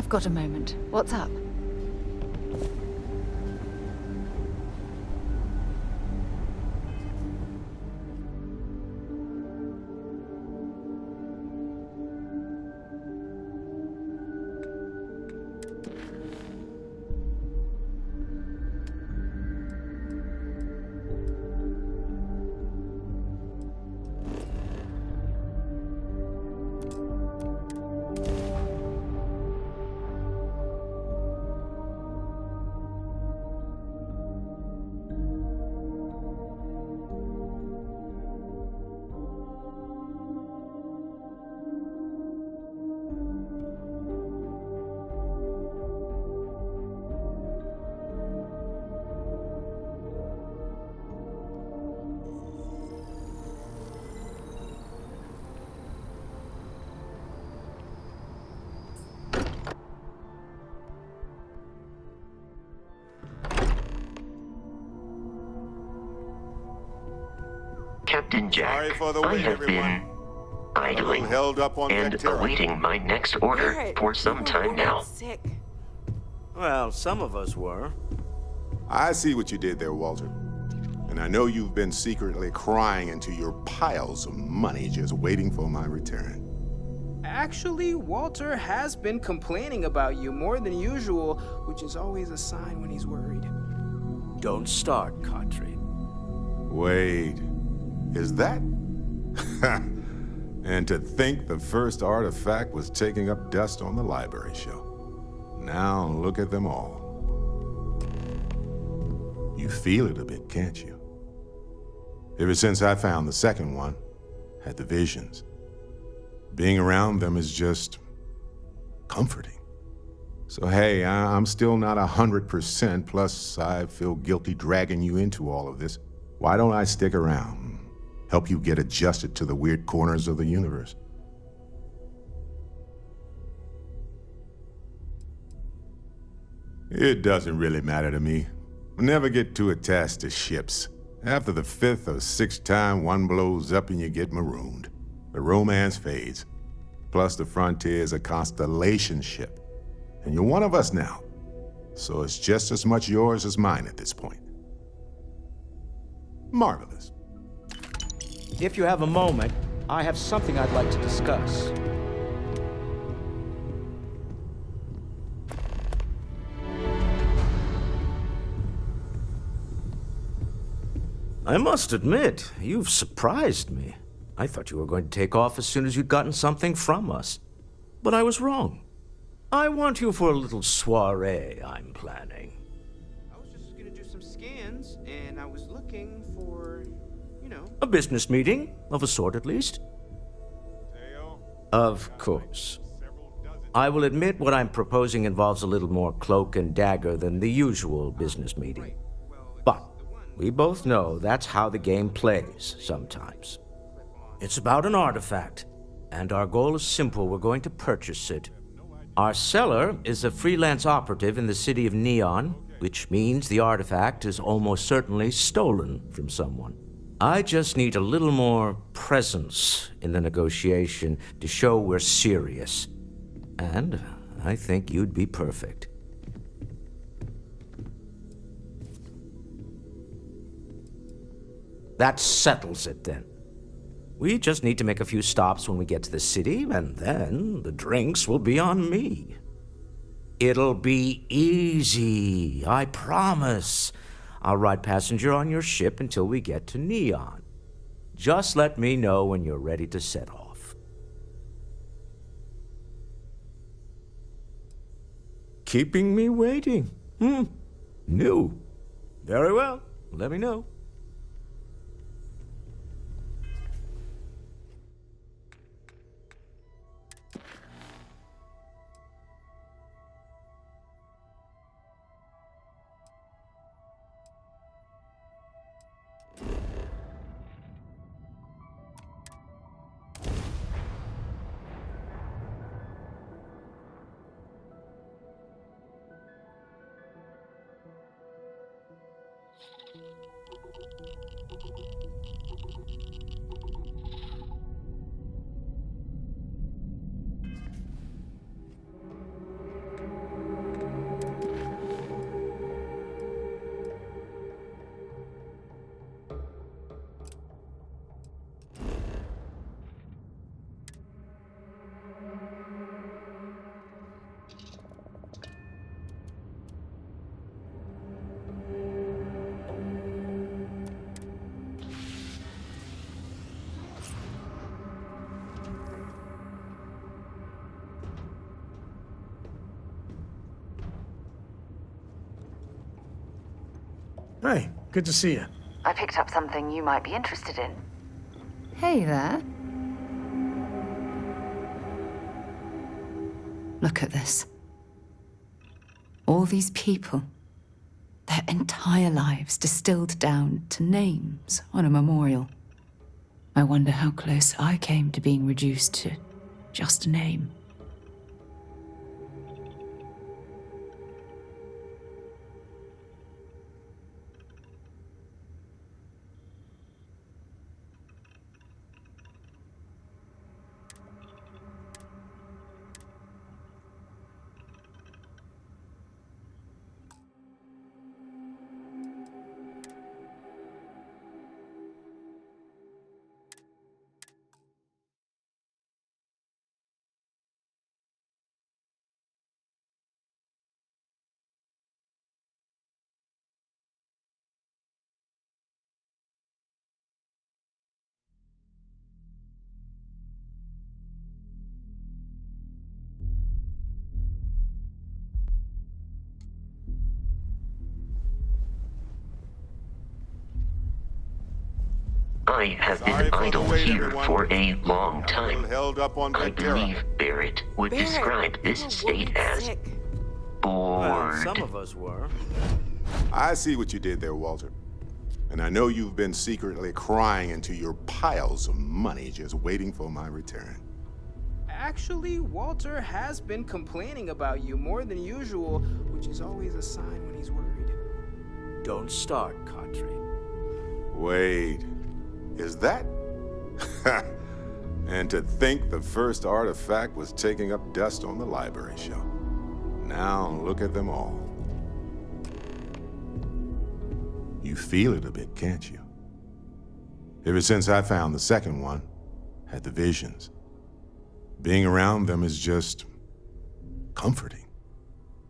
I've got a moment. What's up? Captain Jack, Sorry for the I wait, have everyone. been idling Held up on and Vectera. awaiting my next order Garrett, for some you were time really now. Sick. Well, some of us were. I see what you did there, Walter. And I know you've been secretly crying into your piles of money just waiting for my return. Actually, Walter has been complaining about you more than usual, which is always a sign when he's worried. Don't start, Katri. Wait, is that? And to think the first artifact was taking up dust on the library shelf. Now look at them all. You feel it a bit, can't you? Ever since I found the second one, had the visions. Being around them is just comforting. So hey, I'm still not 100%, plus I feel guilty dragging you into all of this. Why don't I stick around? Help you get adjusted to the weird corners of the universe. It doesn't really matter to me. Never get too attached to ships. After the fifth or sixth time one blows up and you get marooned, the romance fades. Plus the Frontier is a constellation ship. And you're one of us now. So it's just as much yours as mine at this point. Marvelous. If you have a moment, I have something I'd like to discuss. I must admit, you've surprised me. I thought you were going to take off as soon as you'd gotten something from us. But I was wrong. I want you for a little soiree I'm planning. I was just gonna do some scans, and I was looking for, A business meeting, of a sort at least. Of course. I will admit what I'm proposing involves a little more cloak and dagger than the usual business meeting. But we both know that's how the game plays sometimes. It's about an artifact, and our goal is simple. We're going to purchase it. Our seller is a freelance operative in the city of Neon, which means the artifact is almost certainly stolen from someone. I just need a little more presence in the negotiation to show we're serious. And I think you'd be perfect. That settles it then. We just need to make a few stops when we get to the city, and then the drinks will be on me. It'll be easy, I promise. I'll ride passenger on your ship until we get to Neon. Just let me know when you're ready to set off. Keeping me waiting? New. Very well. Let me know. Hey, good to see you. I picked up something you might be interested in. Hey there. Look at this. All these people. Their entire lives distilled down to names on a memorial. I wonder how close I came to being reduced to just a name. I have Sorry been for the idle wait, here everyone. for a long I'm a time. little held up on I Vectera. believe Barrett would describe this state as Well, some bored. of us were. I see what you did there, Walter. And I know you've been secretly crying into your piles of money just waiting for my return. Actually, Walter has been complaining about you more than usual, which is always a sign when he's worried. Don't start, Katri. Wait, is that? And to think the first artifact was taking up dust on the library shelf. Now look at them all. You feel it a bit, can't you? Ever since I found the second one, had the visions. Being around them is just comforting.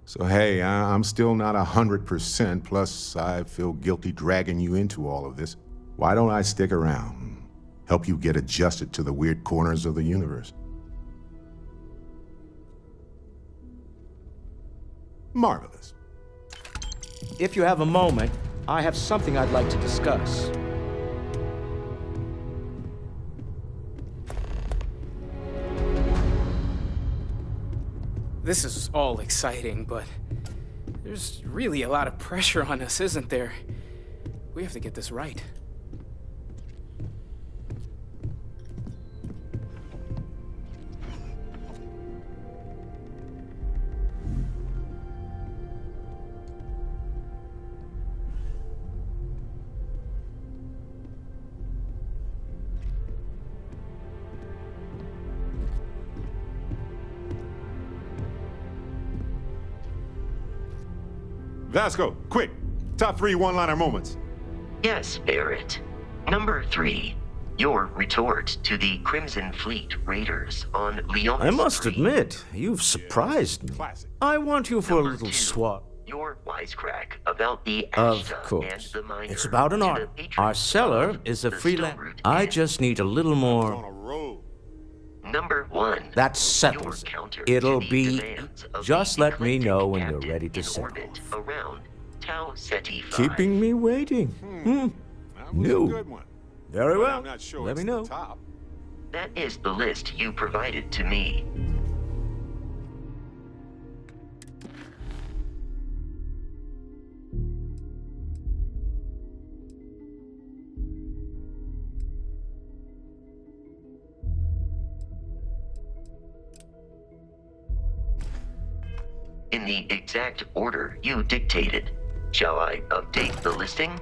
So hey, I'm still not 100%, plus I feel guilty dragging you into all of this. Why don't I stick around and help you get adjusted to the weird corners of the universe? Marvelous. If you have a moment, I have something I'd like to discuss. This is all exciting, but there's really a lot of pressure on us, isn't there? We have to get this right. Vasco, quick! Top 3 one-liner moments. Yes, Barrett. Number 3. Your retort to the Crimson Fleet raiders on Leon. I must admit, you've surprised me. Classic. I want you for a Number little 2, swap. Your wisecrack about the Of Ashta and course. the miner It's about an to art. the patron Our seller of is a the freelance. Stone-Root I Inn. just need a little On more. a roll. Number 1. That settles Your counter it. It'll to the be. demands of Just the let me eclectic know when you're captain ready to in set orbit off. around Tau Ceti 5. Keeping me waiting. That was New. a good one. Very But well. I'm not sure Let it's me the know. top. That is the list you provided to me. In the exact order you dictated. Shall I update the listing?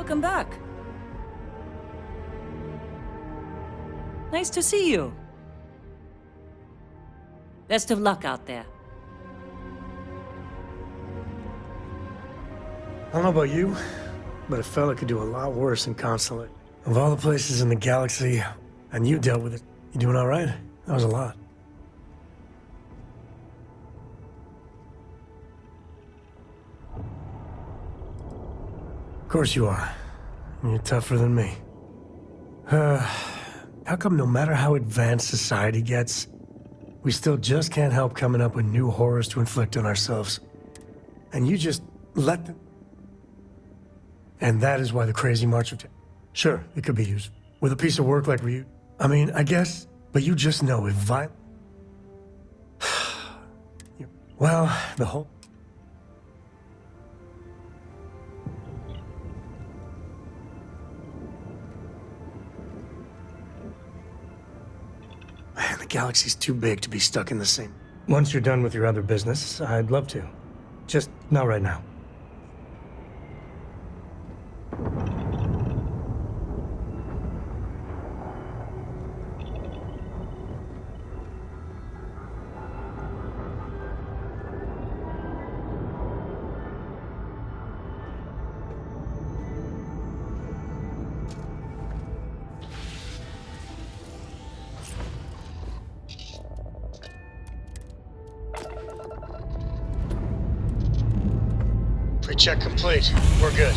Welcome back. Nice to see you. Best of luck out there. I don't know about you, but a fella could do a lot worse than Consulate. Of all the places in the galaxy, and you dealt with it, you doing all right? That was a lot. Of course you are. You're tougher than me. How come no matter how advanced society gets, we still just can't help coming up with new horrors to inflict on ourselves? And you just let them... And that is why the crazy march of... Sure, it could be used. With a piece of work like Ryuk. I mean, I guess, but you just know if well, the whole... Man, the galaxy's too big to be stuck in the same... Once you're done with your other business, I'd love to. Just not right now. Pre-check complete. We're good.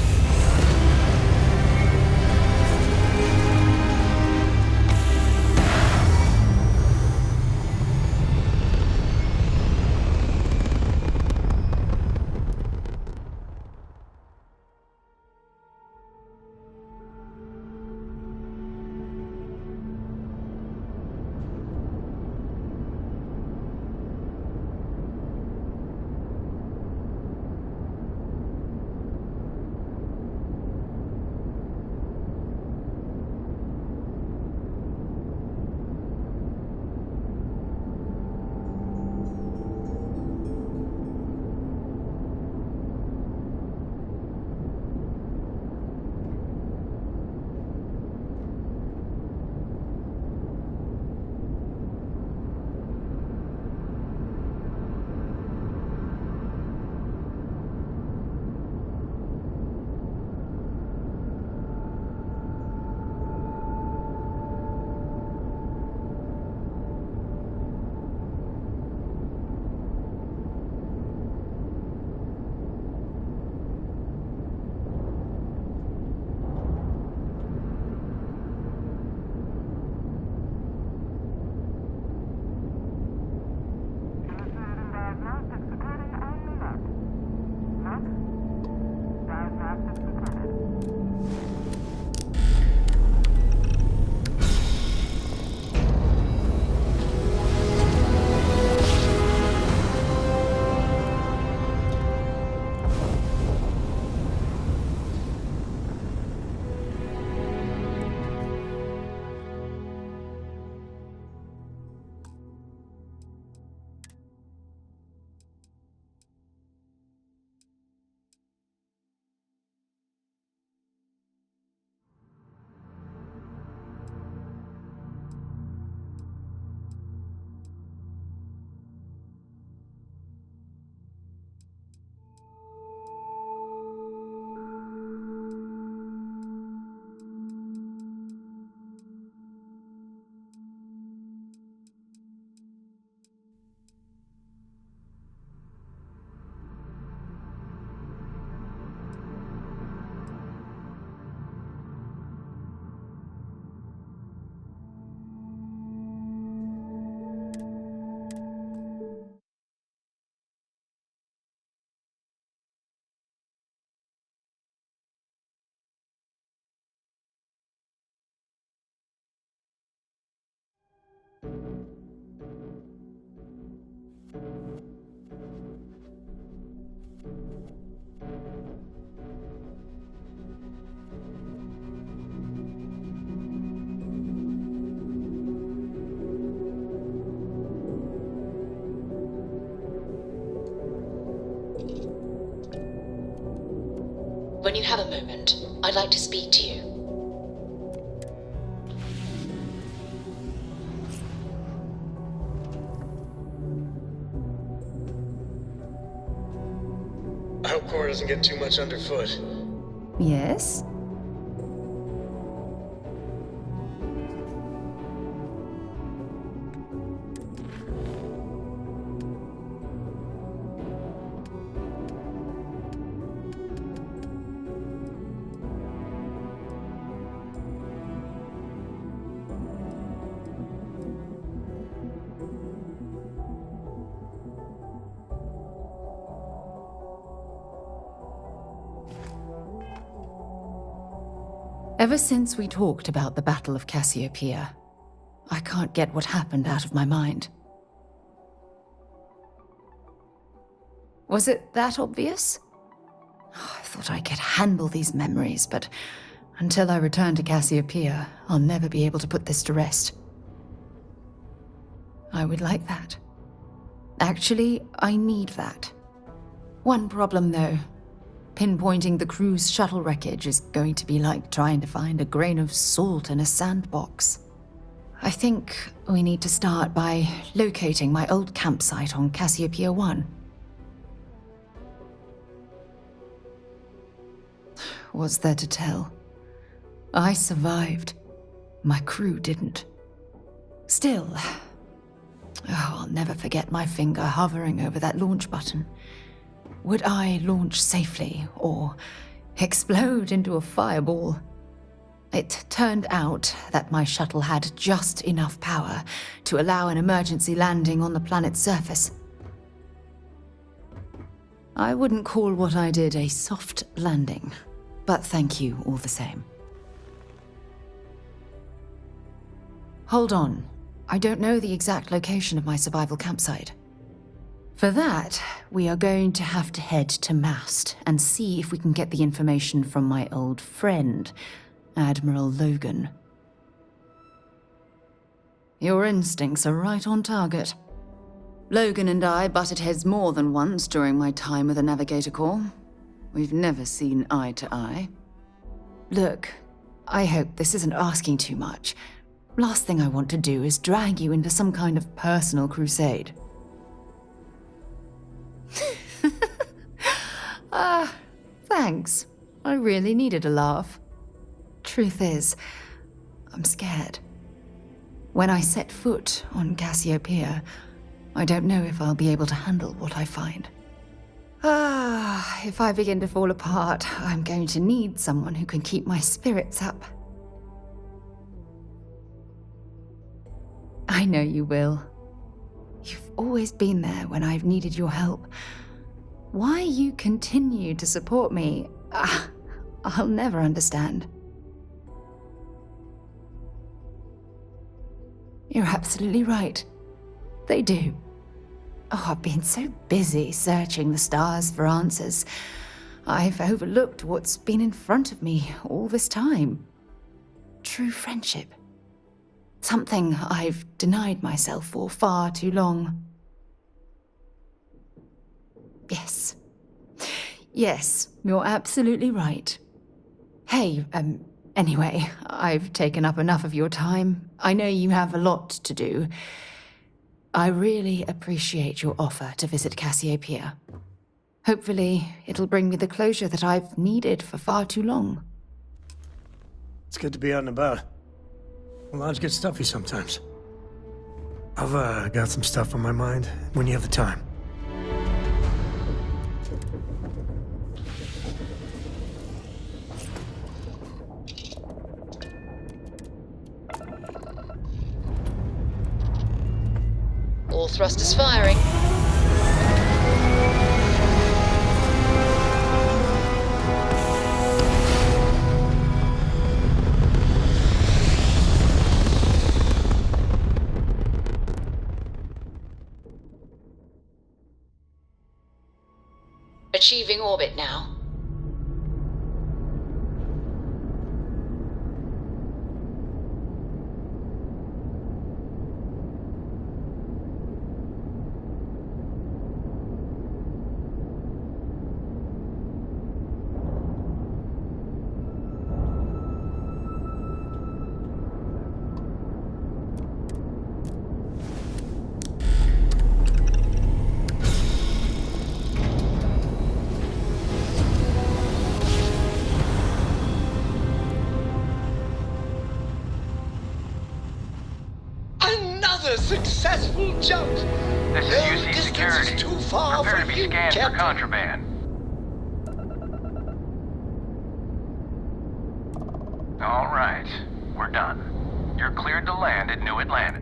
When you have a moment, I'd like to speak to you. I hope Cora doesn't get too much underfoot. Yes? Ever since we talked about the Battle of Cassiopeia, I can't get what happened out of my mind. Was it that obvious? I thought I could handle these memories, but until I return to Cassiopeia, I'll never be able to put this to rest. I would like that. Actually, I need that. One problem, though. Pinpointing the crew's shuttle wreckage is going to be like trying to find a grain of salt in a sandbox. I think we need to start by locating my old campsite on Cassiopeia 1. What's there to tell? I survived. My crew didn't. Still, I'll never forget my finger hovering over that launch button. Would I launch safely or explode into a fireball? It turned out that my shuttle had just enough power to allow an emergency landing on the planet's surface. I wouldn't call what I did a soft landing, but thank you all the same. Hold on. I don't know the exact location of my survival campsite. For that, we are going to have to head to Mast and see if we can get the information from my old friend, Admiral Logan. Your instincts are right on target. Logan and I butted heads more than once during my time with the Navigator Corps. We've never seen eye to eye. Look, I hope this isn't asking too much. Last thing I want to do is drag you into some kind of personal crusade. Thanks. I really needed a laugh. Truth is, I'm scared. When I set foot on Cassiopeia, I don't know if I'll be able to handle what I find. If I begin to fall apart, I'm going to need someone who can keep my spirits up. I know you will. You've always been there when I've needed your help. Why you continue to support me, I'll never understand. You're absolutely right. They do. Oh, I've been so busy searching the stars for answers. I've overlooked what's been in front of me all this time. True friendship. Something I've denied myself for far too long. Yes, you're absolutely right. Hey, anyway, I've taken up enough of your time. I know you have a lot to do. I really appreciate your offer to visit Cassiopeia. Hopefully, it'll bring me the closure that I've needed for far too long. It's good to be out and about. The lodge gets stuffy sometimes. I've got some stuff on my mind when you have the time. All thrusters firing. Achieving orbit now. a successful jump. This No is UC distance Security. is too far Prepare to for be you, scanned for Captain. contraband. All right, we're done. You're cleared to land at New Atlantis.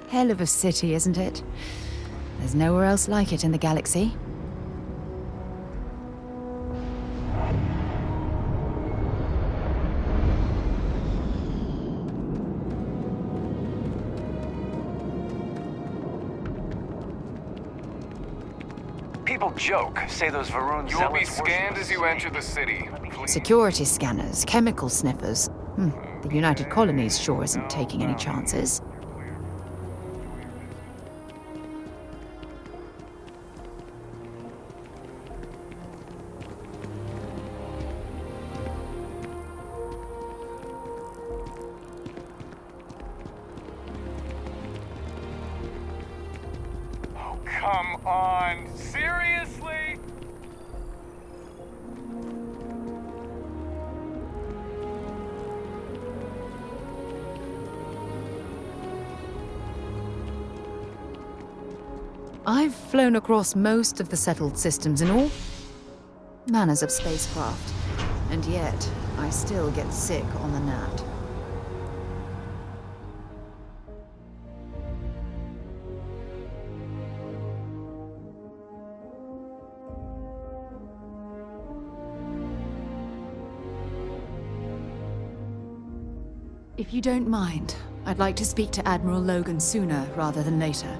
Hell of a city, isn't it? There's nowhere else like it in the galaxy. People joke, say those Varun You will be scanned as you enter the city. Please. Security scanners, chemical sniffers. The United Colonies sure isn't taking any chances. Oh, come on. Seriously? I've flown across most of the settled systems in all manners of spacecraft, and yet I still get sick on the gnat. If you don't mind, I'd like to speak to Admiral Logan sooner rather than later.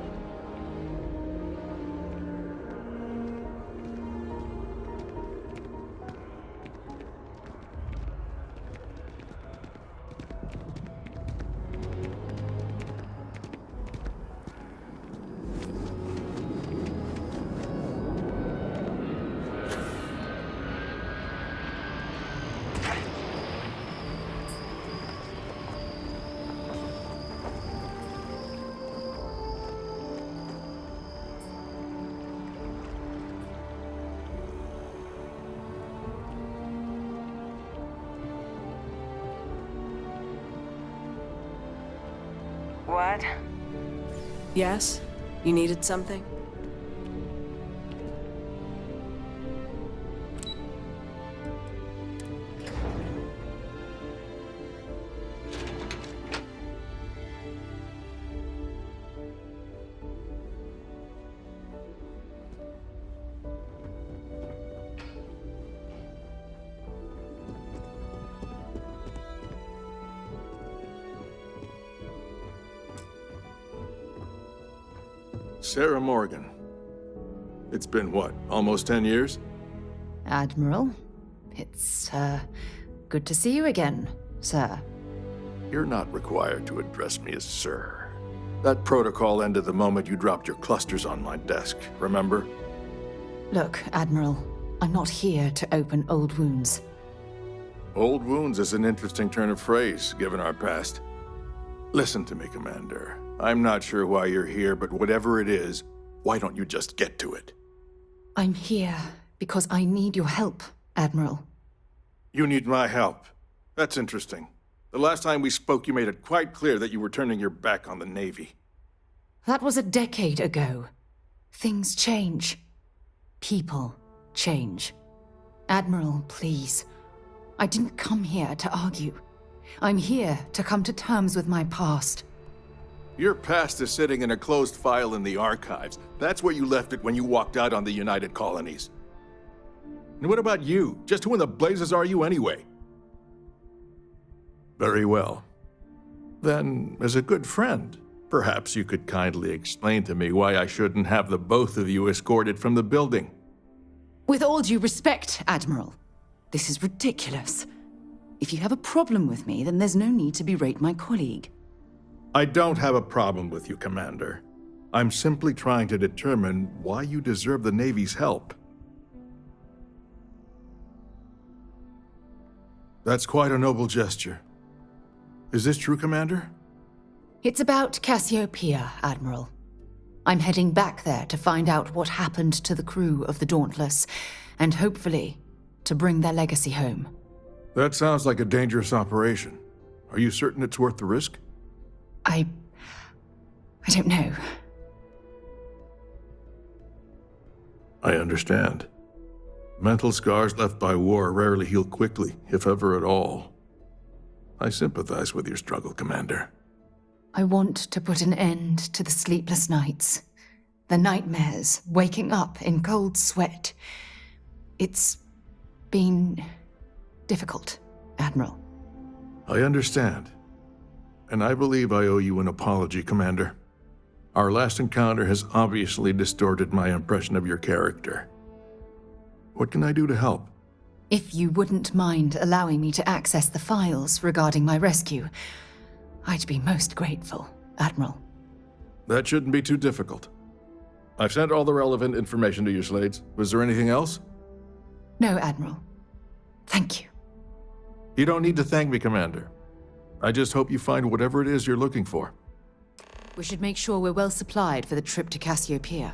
What? Yes? You needed something? Sarah Morgan. It's been what, almost 10 years? Admiral, it's, good to see you again, sir. You're not required to address me as sir. That protocol ended the moment you dropped your clusters on my desk, remember? Look, Admiral, I'm not here to open old wounds. Old wounds is an interesting turn of phrase, given our past. Listen to me, Commander. I'm not sure why you're here, but whatever it is, why don't you just get to it? I'm here because I need your help, Admiral. You need my help. That's interesting. The last time we spoke, you made it quite clear that you were turning your back on the Navy. That was a decade ago. Things change. People change. Admiral, please. I didn't come here to argue. I'm here to come to terms with my past. Your past is sitting in a closed file in the archives. That's where you left it when you walked out on the United Colonies. And what about you? Just who in the blazes are you anyway? Very well. Then, as a good friend, perhaps you could kindly explain to me why I shouldn't have the both of you escorted from the building. With all due respect, Admiral, this is ridiculous. If you have a problem with me, then there's no need to berate my colleague. I don't have a problem with you, Commander. I'm simply trying to determine why you deserve the Navy's help. That's quite a noble gesture. Is this true, Commander? It's about Cassiopeia, Admiral. I'm heading back there to find out what happened to the crew of the Dauntless, and hopefully, to bring their legacy home. That sounds like a dangerous operation. Are you certain it's worth the risk? I don't know. I understand. Mental scars left by war rarely heal quickly, if ever at all. I sympathize with your struggle, Commander. I want to put an end to the sleepless nights, the nightmares, waking up in cold sweat. It's been difficult, Admiral. I understand. And I believe I owe you an apology, Commander. Our last encounter has obviously distorted my impression of your character. What can I do to help? If you wouldn't mind allowing me to access the files regarding my rescue, I'd be most grateful, Admiral. That shouldn't be too difficult. I've sent all the relevant information to you, Slades. Was there anything else? No, Admiral. Thank you. You don't need to thank me, Commander. I just hope you find whatever it is you're looking for. We should make sure we're well supplied for the trip to Cassiopeia.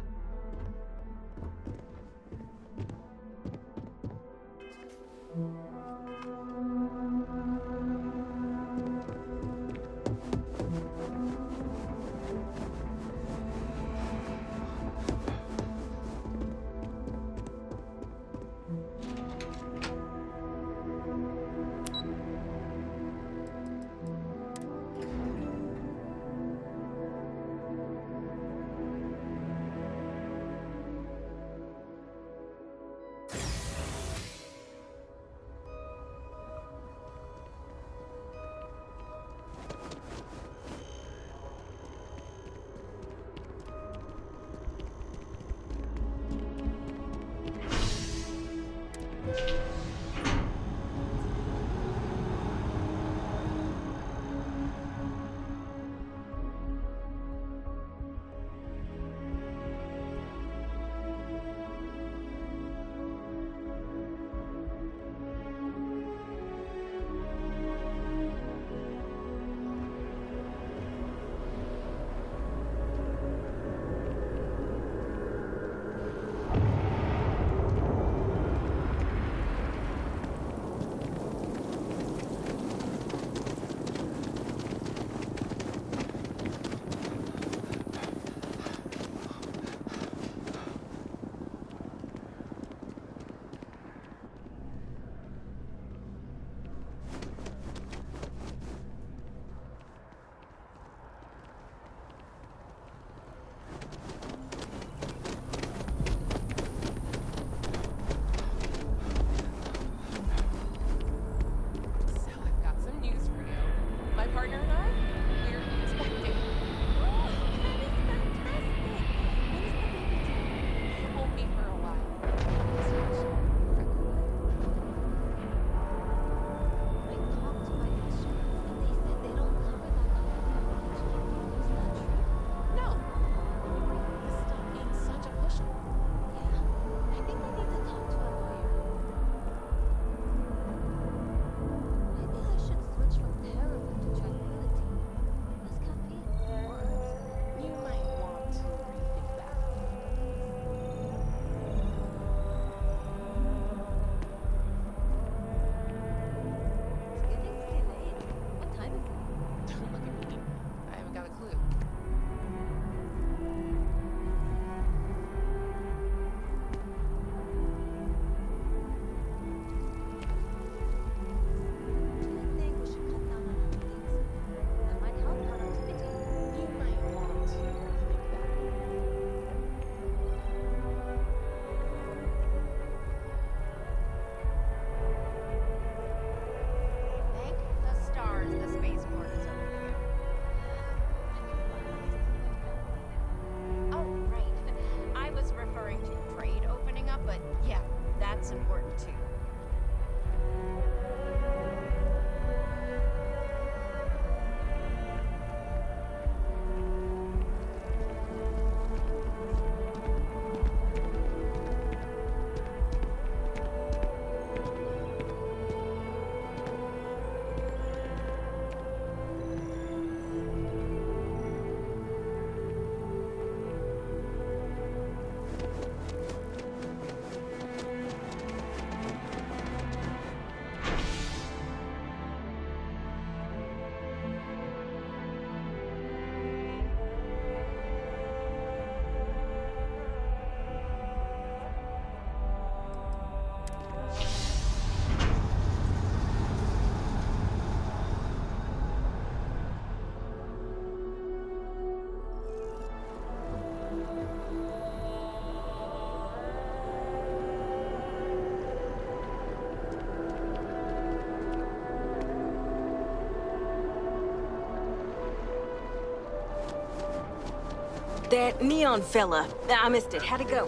That neon fella. I missed it. How'd it go?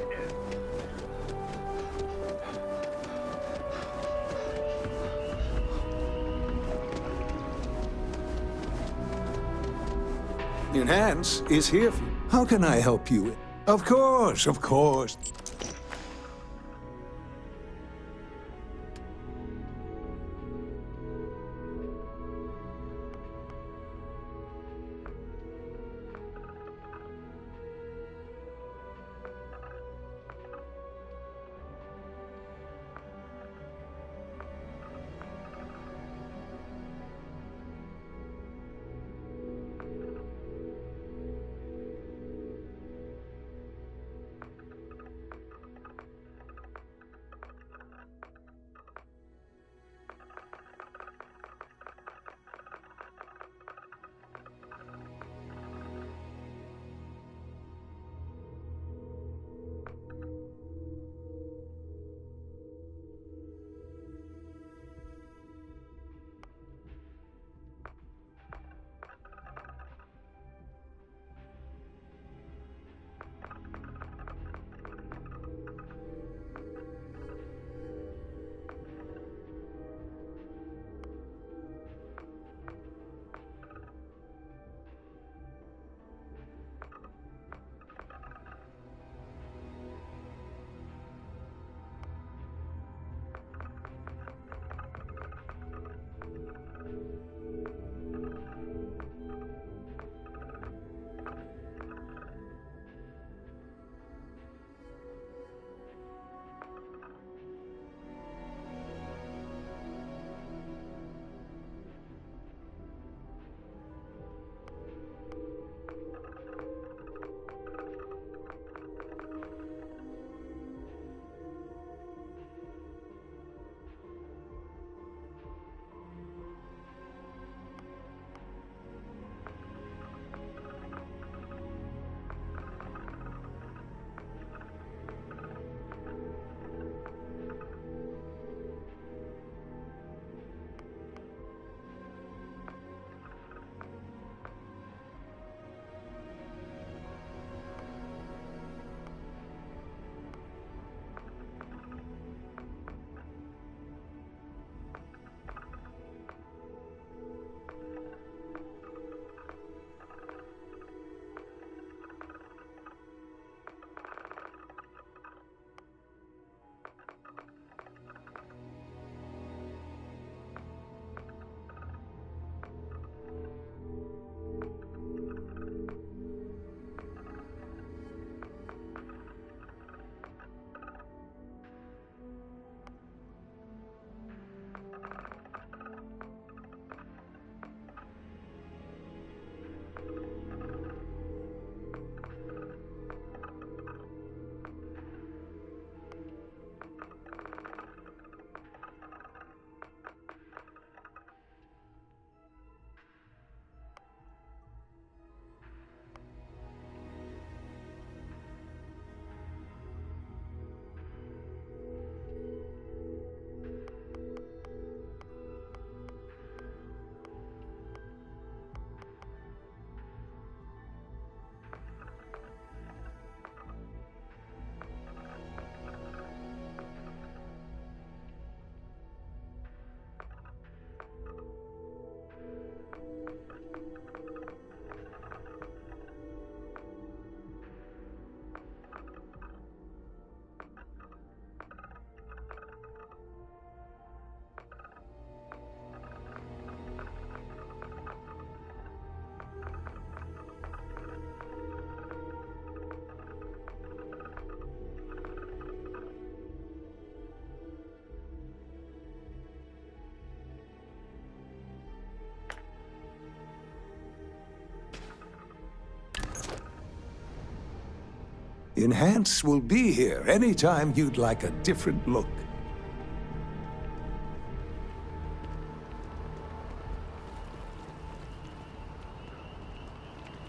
Enhance is here. How can I help you? Of course, of course. Enhance will be here anytime you'd like a different look.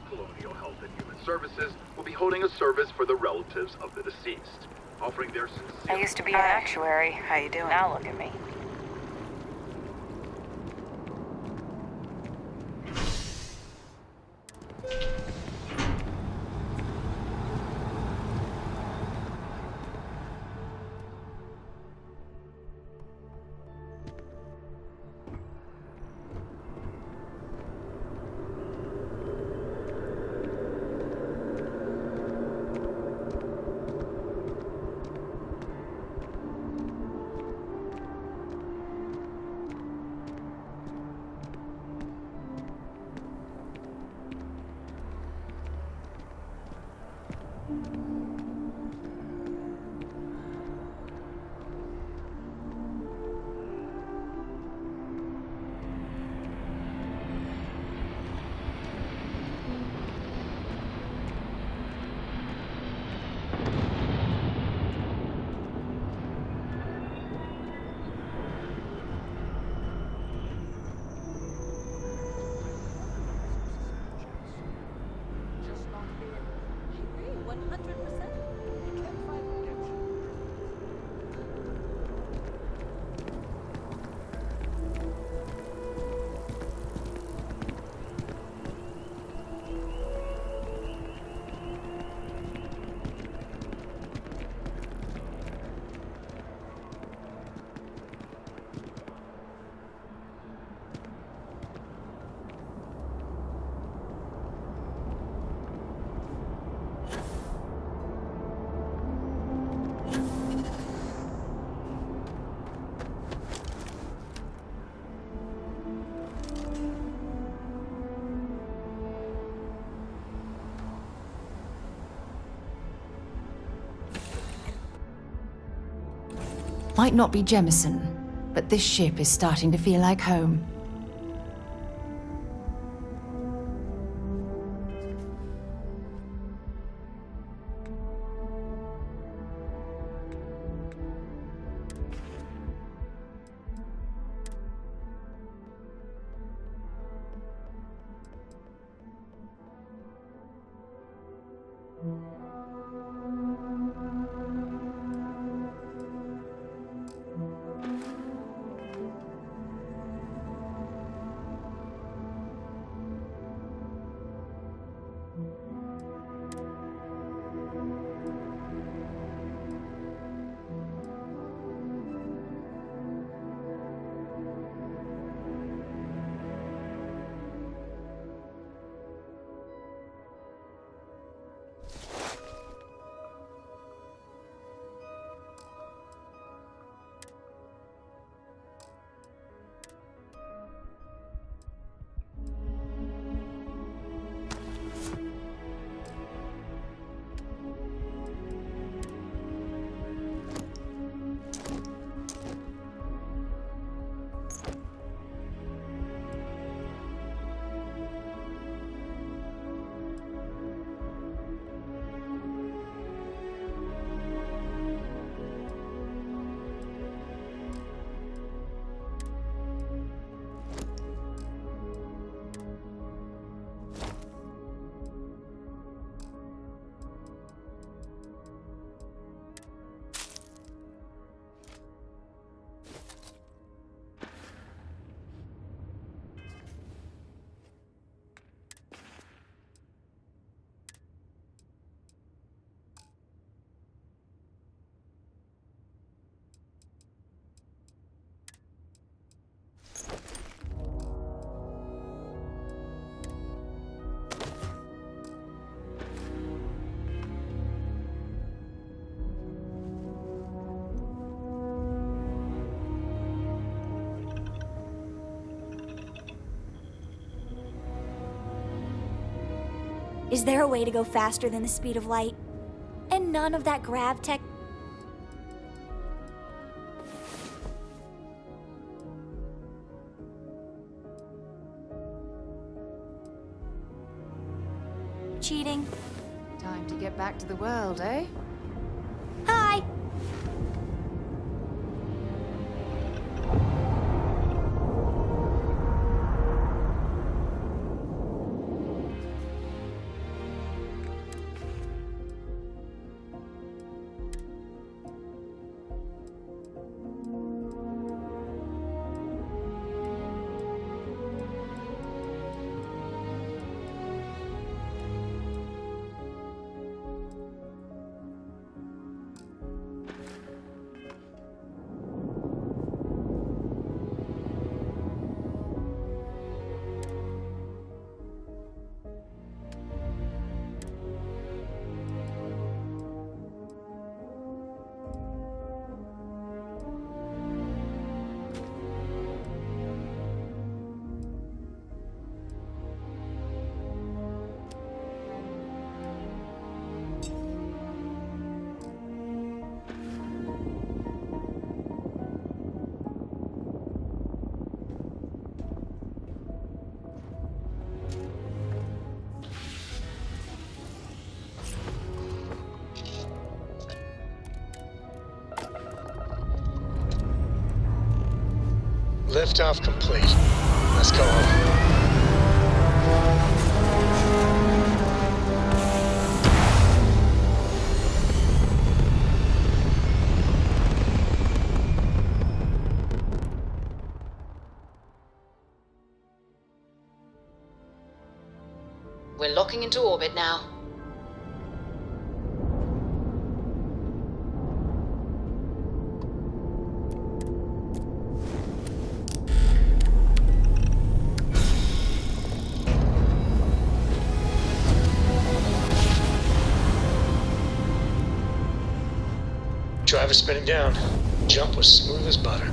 Colonial Health and Human Services will be holding a service for the relatives of the deceased, offering their sincere... I used to be an actuary. How you doing? Now look at me. Might not be Jemison, but this ship is starting to feel like home. Is there a way to go faster than the speed of light? And none of that grav tech? Cheating. Time to get back to the world, eh? Hi! Liftoff complete. Let's go home. We're locking into orbit now. Driver spinning down. Jump was smooth as butter.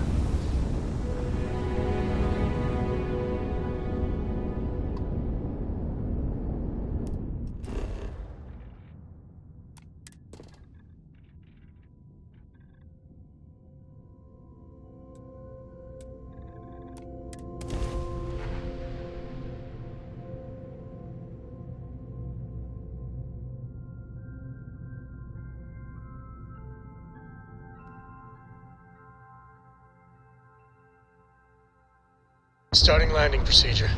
Starting landing procedure.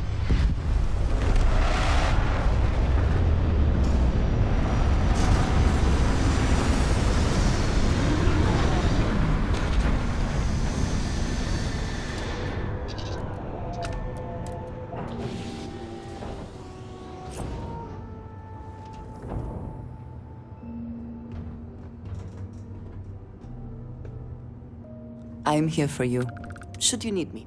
I'm here for you, should you need me.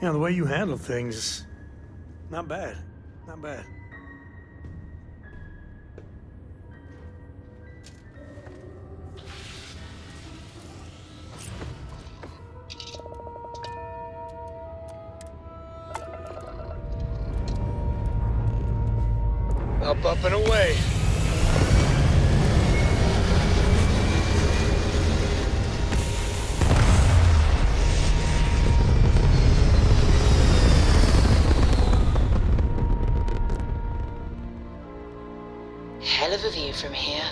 You know, the way you handle things, not bad. Not bad. Up and away. Hell of a view from here.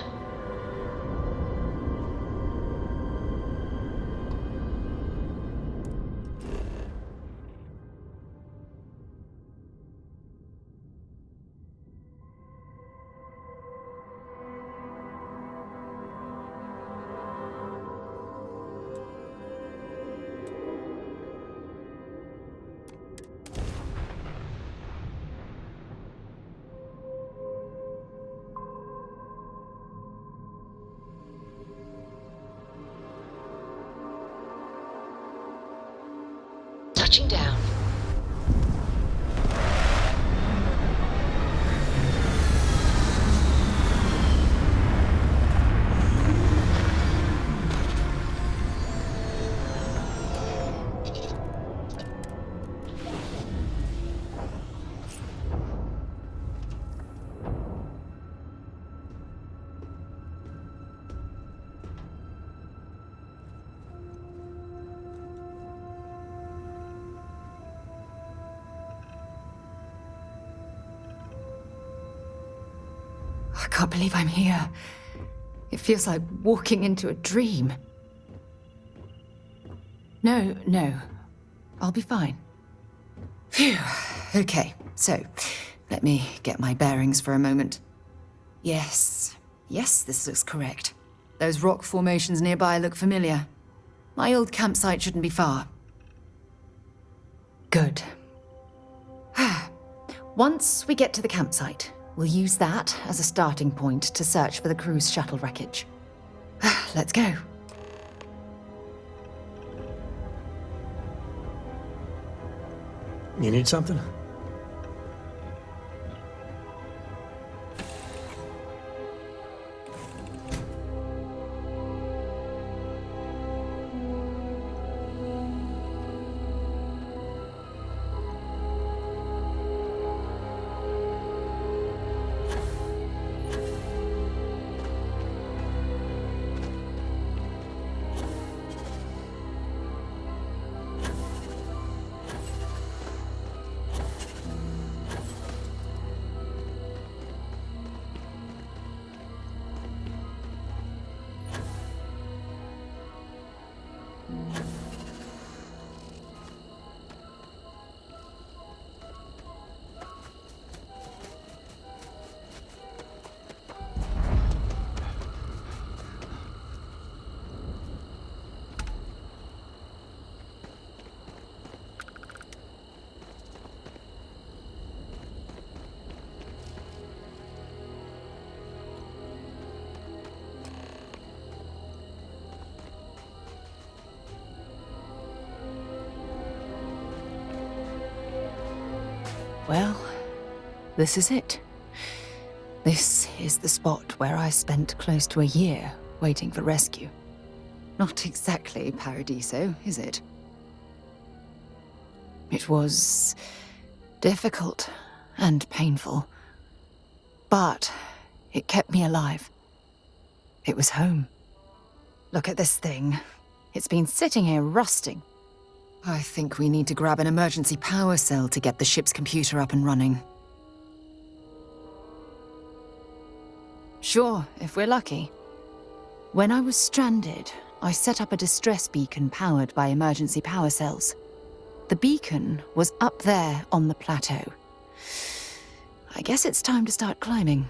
Touching down. I can't believe I'm here. It feels like walking into a dream. No. I'll be fine. Phew. Okay, so let me get my bearings for a moment. Yes, this looks correct. Those rock formations nearby look familiar. My old campsite shouldn't be far. Good. Once we get to the campsite, we'll use that as a starting point to search for the cruise shuttle wreckage. Let's go. You need something? Well, this is it. This is the spot where I spent close to a year waiting for rescue. Not exactly Paradiso, is it? It was difficult and painful, but it kept me alive. It was home. Look at this thing. It's been sitting here rusting. I think we need to grab an emergency power cell to get the ship's computer up and running. Sure, if we're lucky. When I was stranded, I set up a distress beacon powered by emergency power cells. The beacon was up there on the plateau. I guess it's time to start climbing.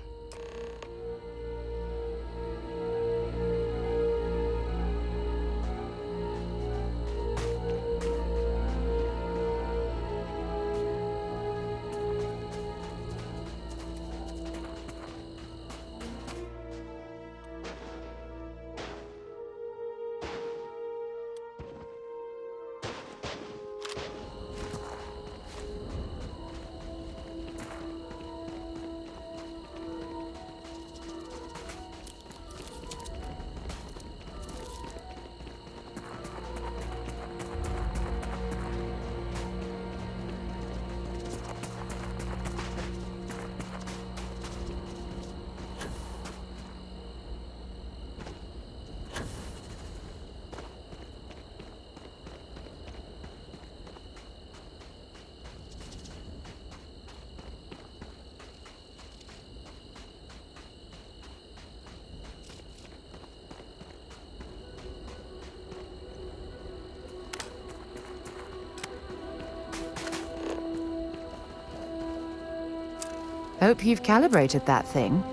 Hope you've calibrated that thing.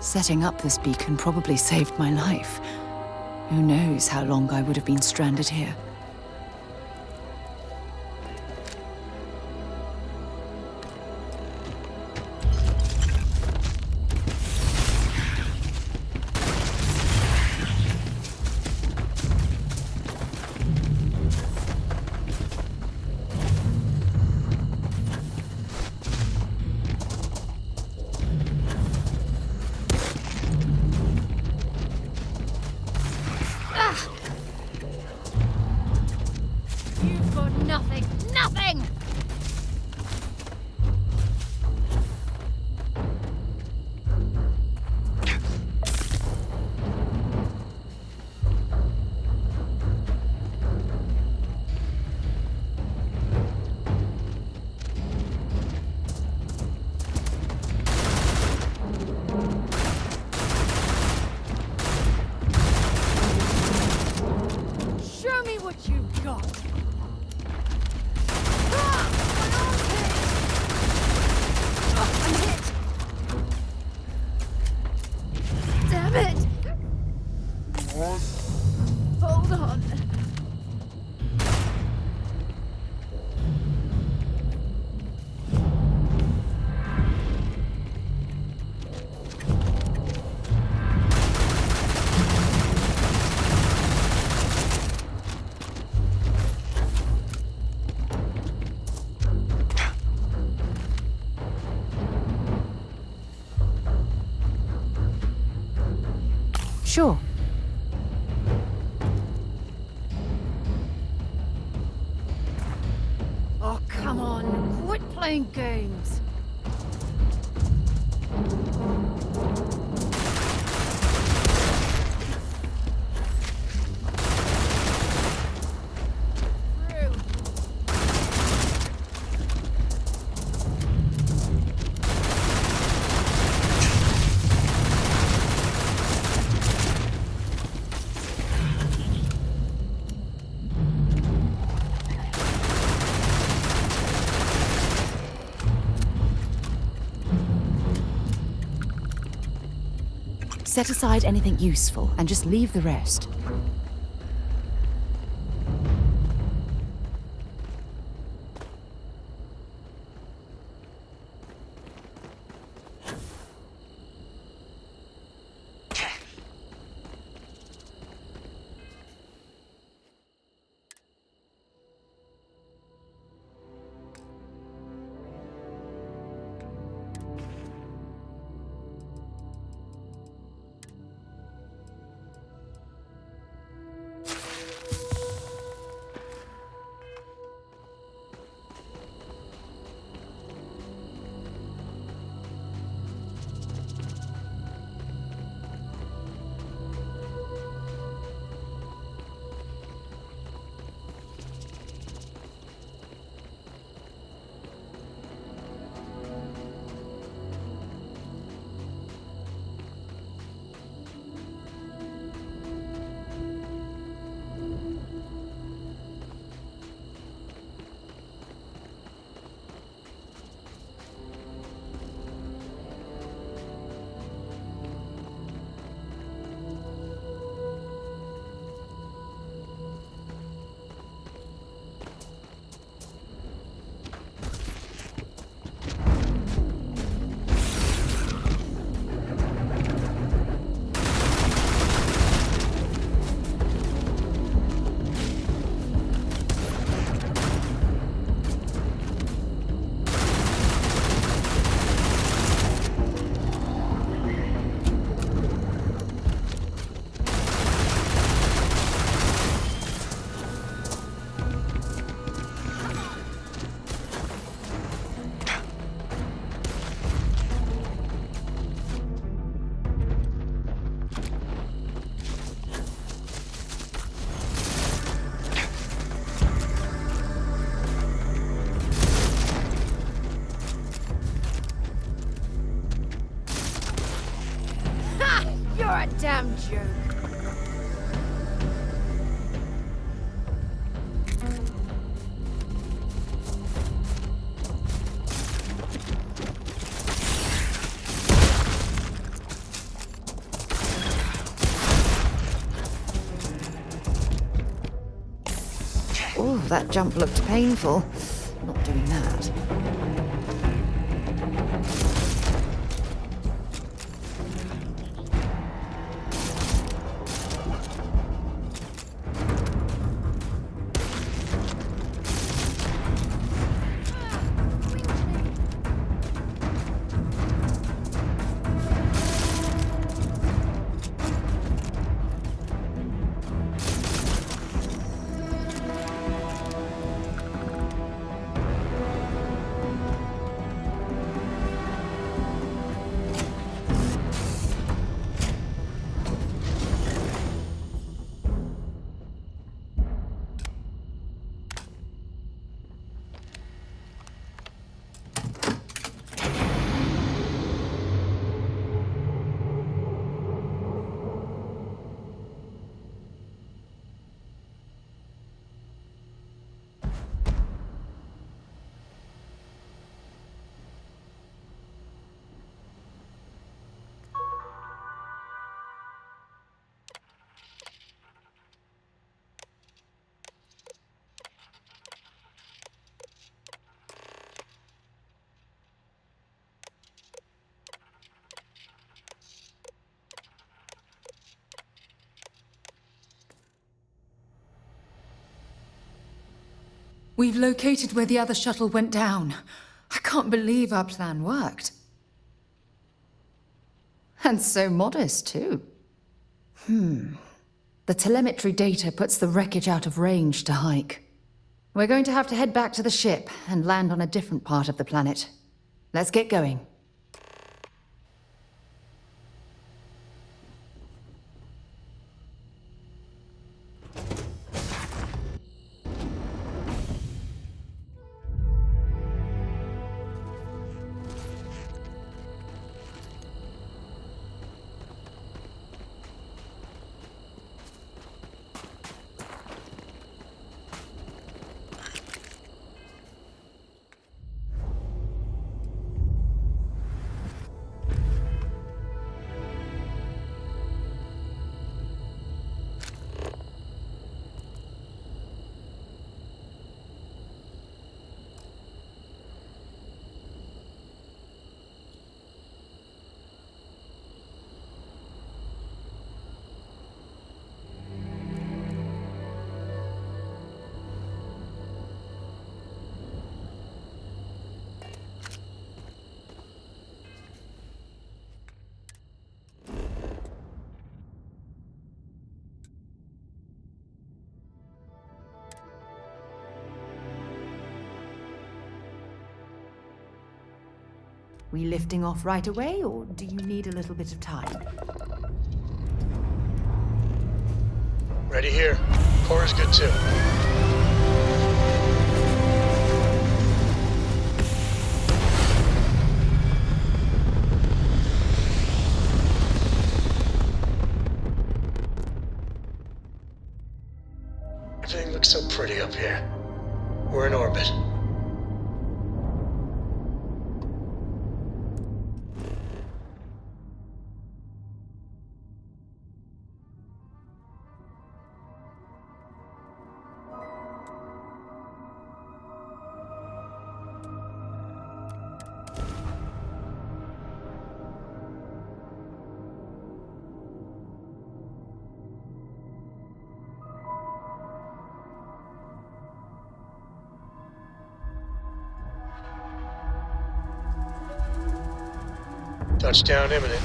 Setting up this beacon probably saved my life. Who knows how long I would have been stranded here. You've got nothing. Nothing! Show me what you've got. I'm hit. Damn it. Hold on. Sure. Oh, come on. Quit playing games. Set aside anything useful and just leave the rest. damn joke. Oh, that jump looked painful. Not doing that. We've located where the other shuttle went down. I can't believe our plan worked. And so modest, too. The telemetry data puts the wreckage out of range to hike. We're going to have to head back to the ship and land on a different part of the planet. Let's get going. We lifting off right away, or do you need a little bit of time? Ready here. Core is good too. Everything looks so pretty up here. We're in orbit. Touchdown imminent.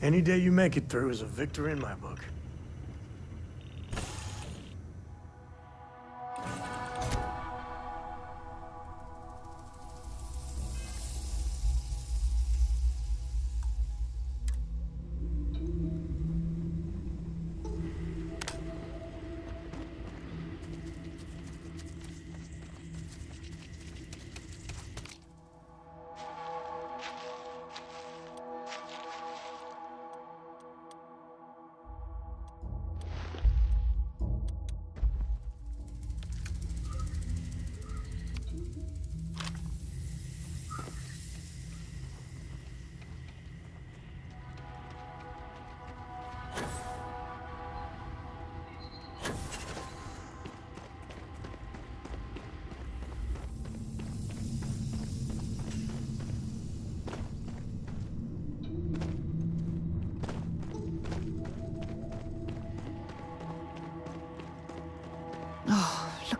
Any day you make it through is a victory in my book.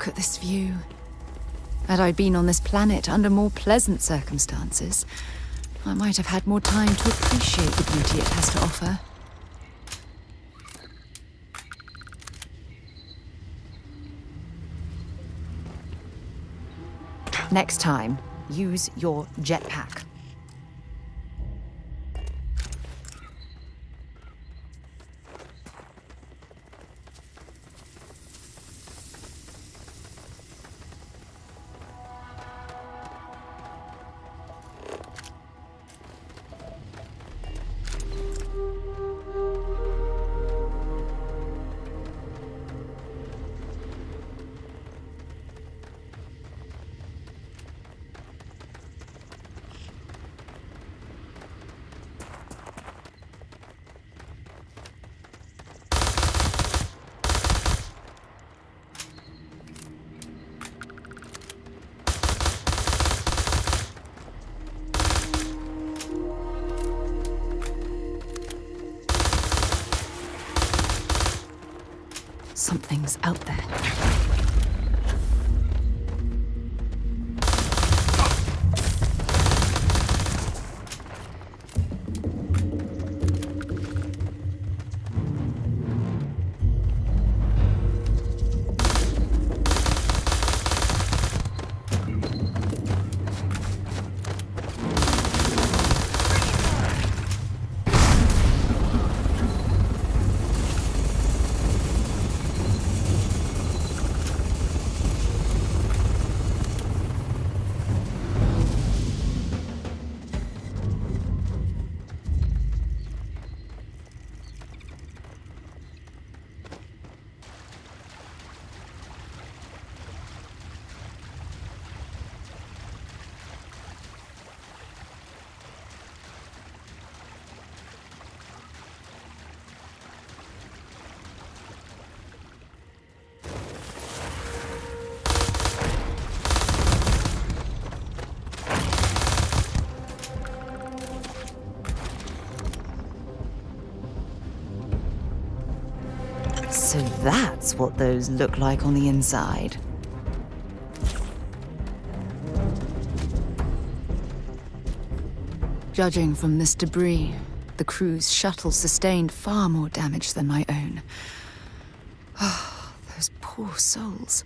at this view. Had I been on this planet under more pleasant circumstances, I might have had more time to appreciate the beauty it has to offer. Next time, use your jetpack. Something's out there. So that's what those look like on the inside. Judging from this debris, the crew's shuttle sustained far more damage than my own. Oh, those poor souls.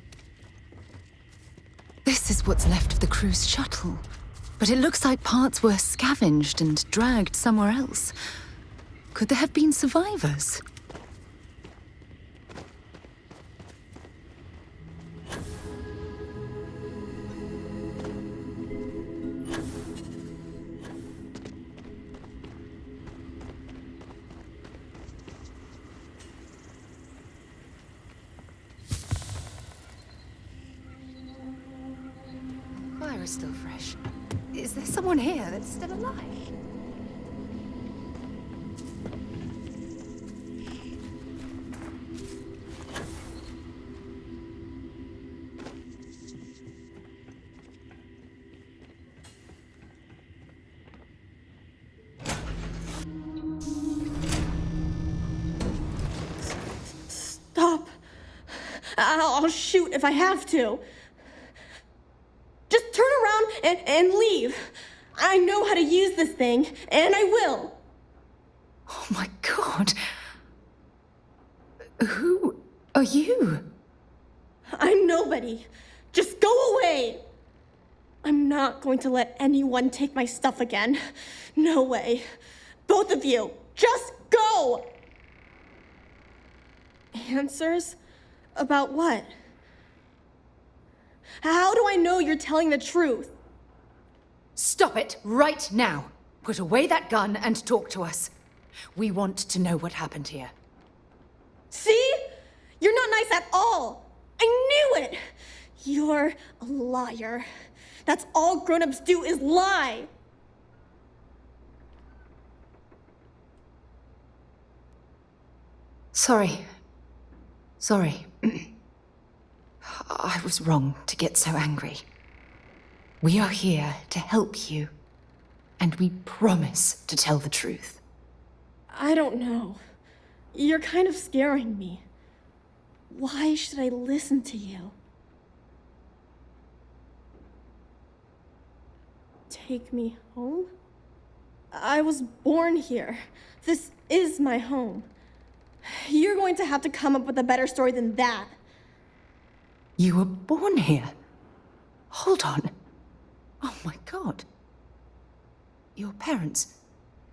This is what's left of the crew's shuttle. But it looks like parts were scavenged and dragged somewhere else. Could there have been survivors? Fire is still fresh. Is there someone here that's still alive? Stop. I'll shoot if I have to. Just turn around and leave. I know how to use this thing, and I will. Oh my God. Who are you? I'm nobody. Just go away. I'm not going to let anyone take my stuff again. No way. Both of you, just go! Answers? About what? How do I know you're telling the truth? Stop it right now. Put away that gun and talk to us. We want to know what happened here. See? You're not nice at all. I knew it. You're a liar. That's all grown-ups do is lie. Sorry. I was wrong to get so angry. We are here to help you, and we promise to tell the truth. I don't know. You're kind of scaring me. Why should I listen to you? take me home? I was born here. This is my home. You're going to have to come up with a better story than that. You were born here? Hold on. Oh my god. Your parents,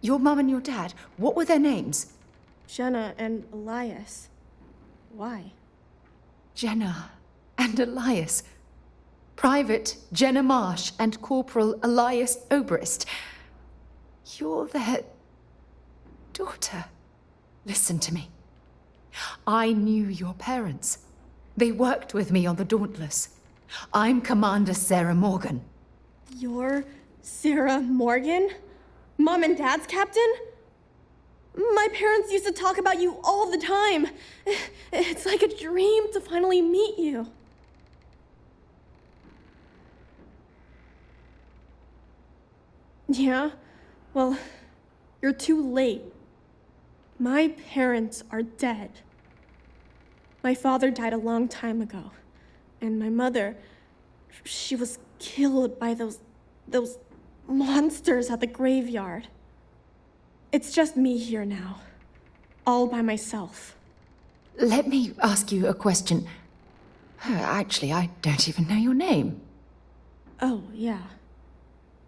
your mum and your dad, what were their names? Jenna and Elias. Why? Jenna and Elias. Private Jenna Marsh and Corporal Elias Obrist. You're their daughter. Listen to me. I knew your parents. They worked with me on the Dauntless. I'm Commander Sarah Morgan. You're Sarah Morgan? Mom and Dad's captain? My parents used to talk about you all the time. It's like a dream to finally meet you. Yeah? Well, you're too late. My parents are dead. My father died a long time ago. And my mother, she was killed by those monsters at the graveyard. It's just me here now, all by myself. Let me ask you a question. Actually, I don't even know your name. Oh, yeah.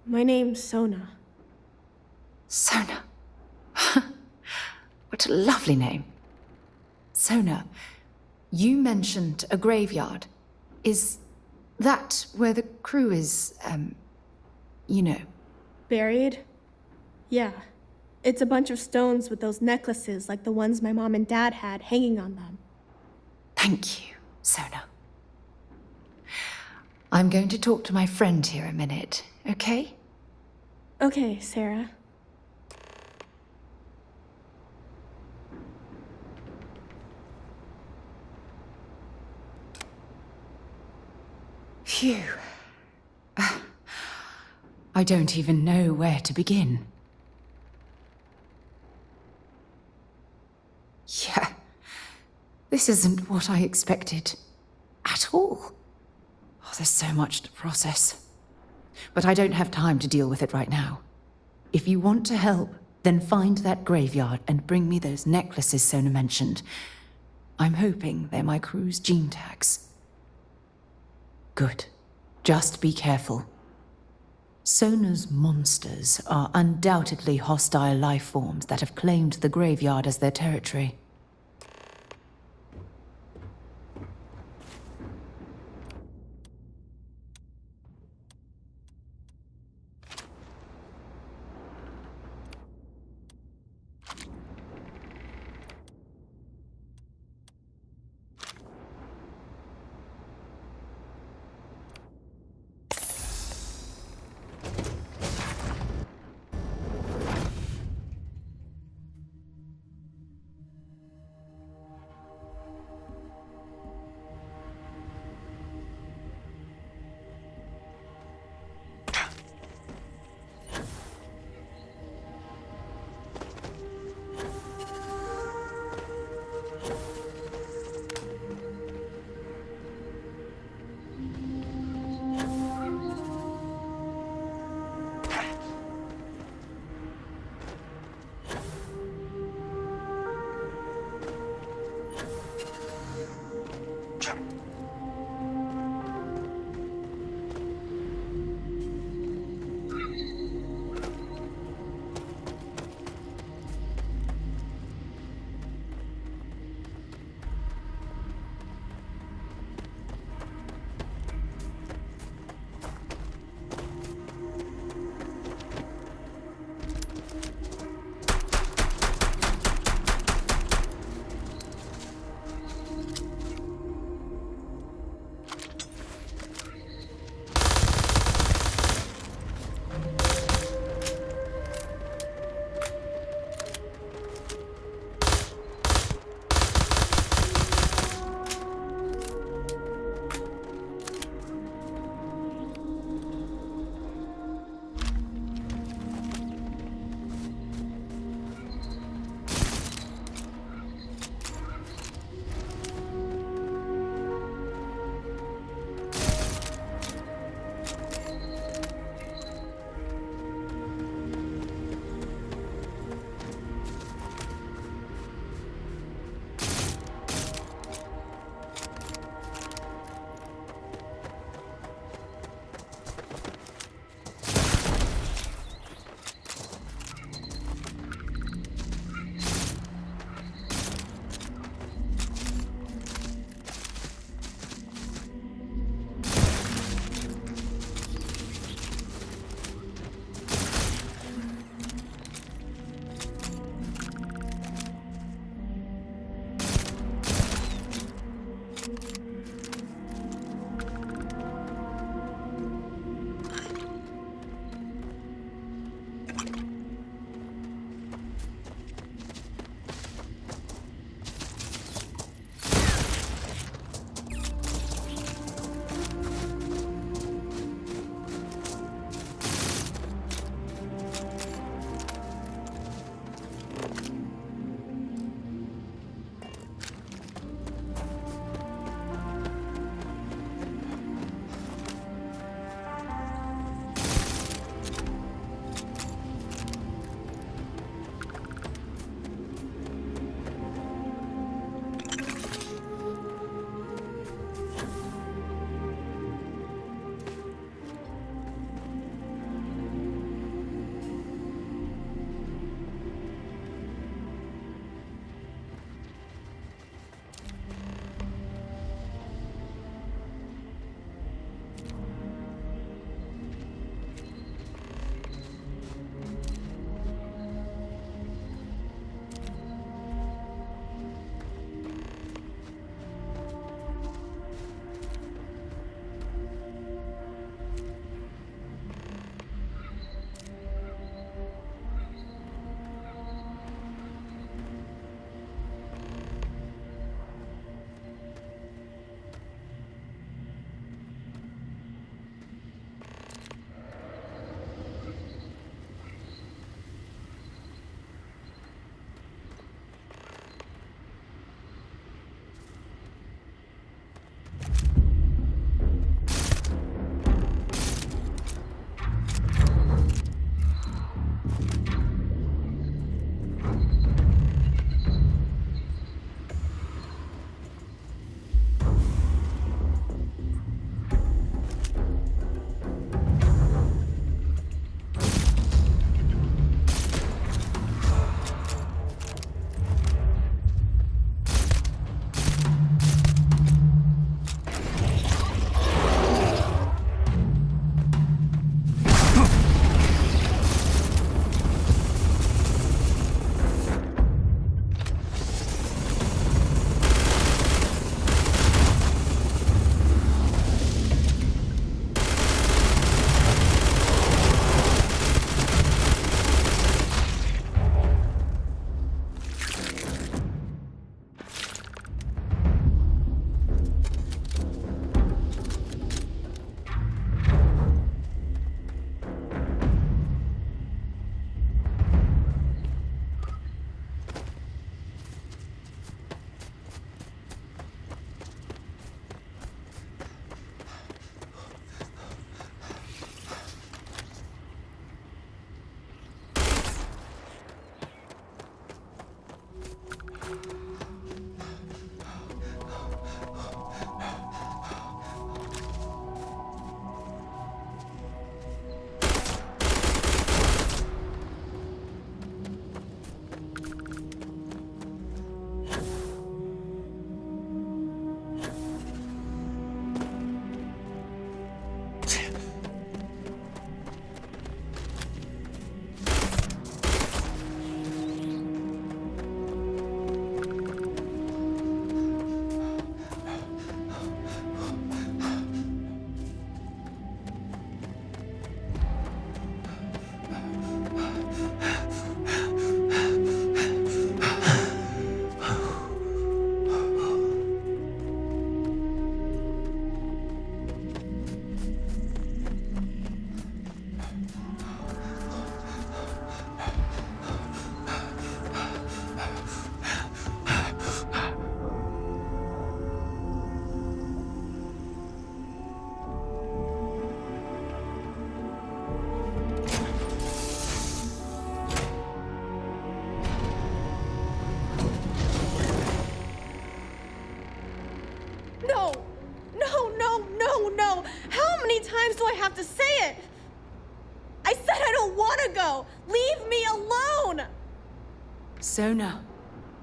My name's Sona. Sona. What a lovely name. Sona, you mentioned a graveyard. Is that where the crew is, you know? Buried? Yeah. It's a bunch of stones with those necklaces like the ones my mom and dad had hanging on them. Thank you, Sona. I'm going to talk to my friend here a minute, okay? Okay, Sarah. Phew. I don't even know where to begin. Yeah, this isn't what I expected at all. Oh, there's so much to process. But I don't have time to deal with it right now. If you want to help, then find that graveyard and bring me those necklaces Sona mentioned. I'm hoping they're my crew's gene tags. Good. Just be careful. Sona's monsters are undoubtedly hostile life forms that have claimed the graveyard as their territory. Sona,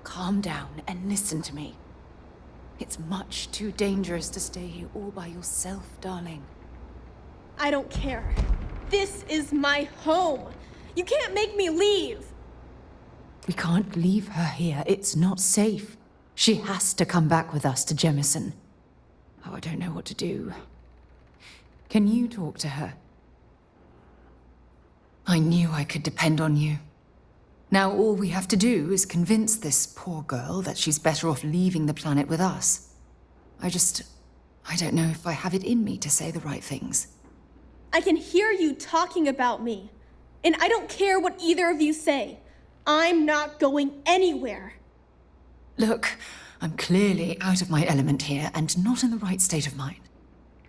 calm down and listen to me. It's much too dangerous to stay here all by yourself, darling. I don't care. This is my home. You can't make me leave. We can't leave her here. It's not safe. She has to come back with us to Jemison. Oh, I don't know what to do. Can you talk to her? I knew I could depend on you. Now all we have to do is convince this poor girl that she's better off leaving the planet with us. I don't know if I have it in me to say the right things. I can hear you talking about me. And I don't care what either of you say. I'm not going anywhere. Look, I'm clearly out of my element here and not in the right state of mind.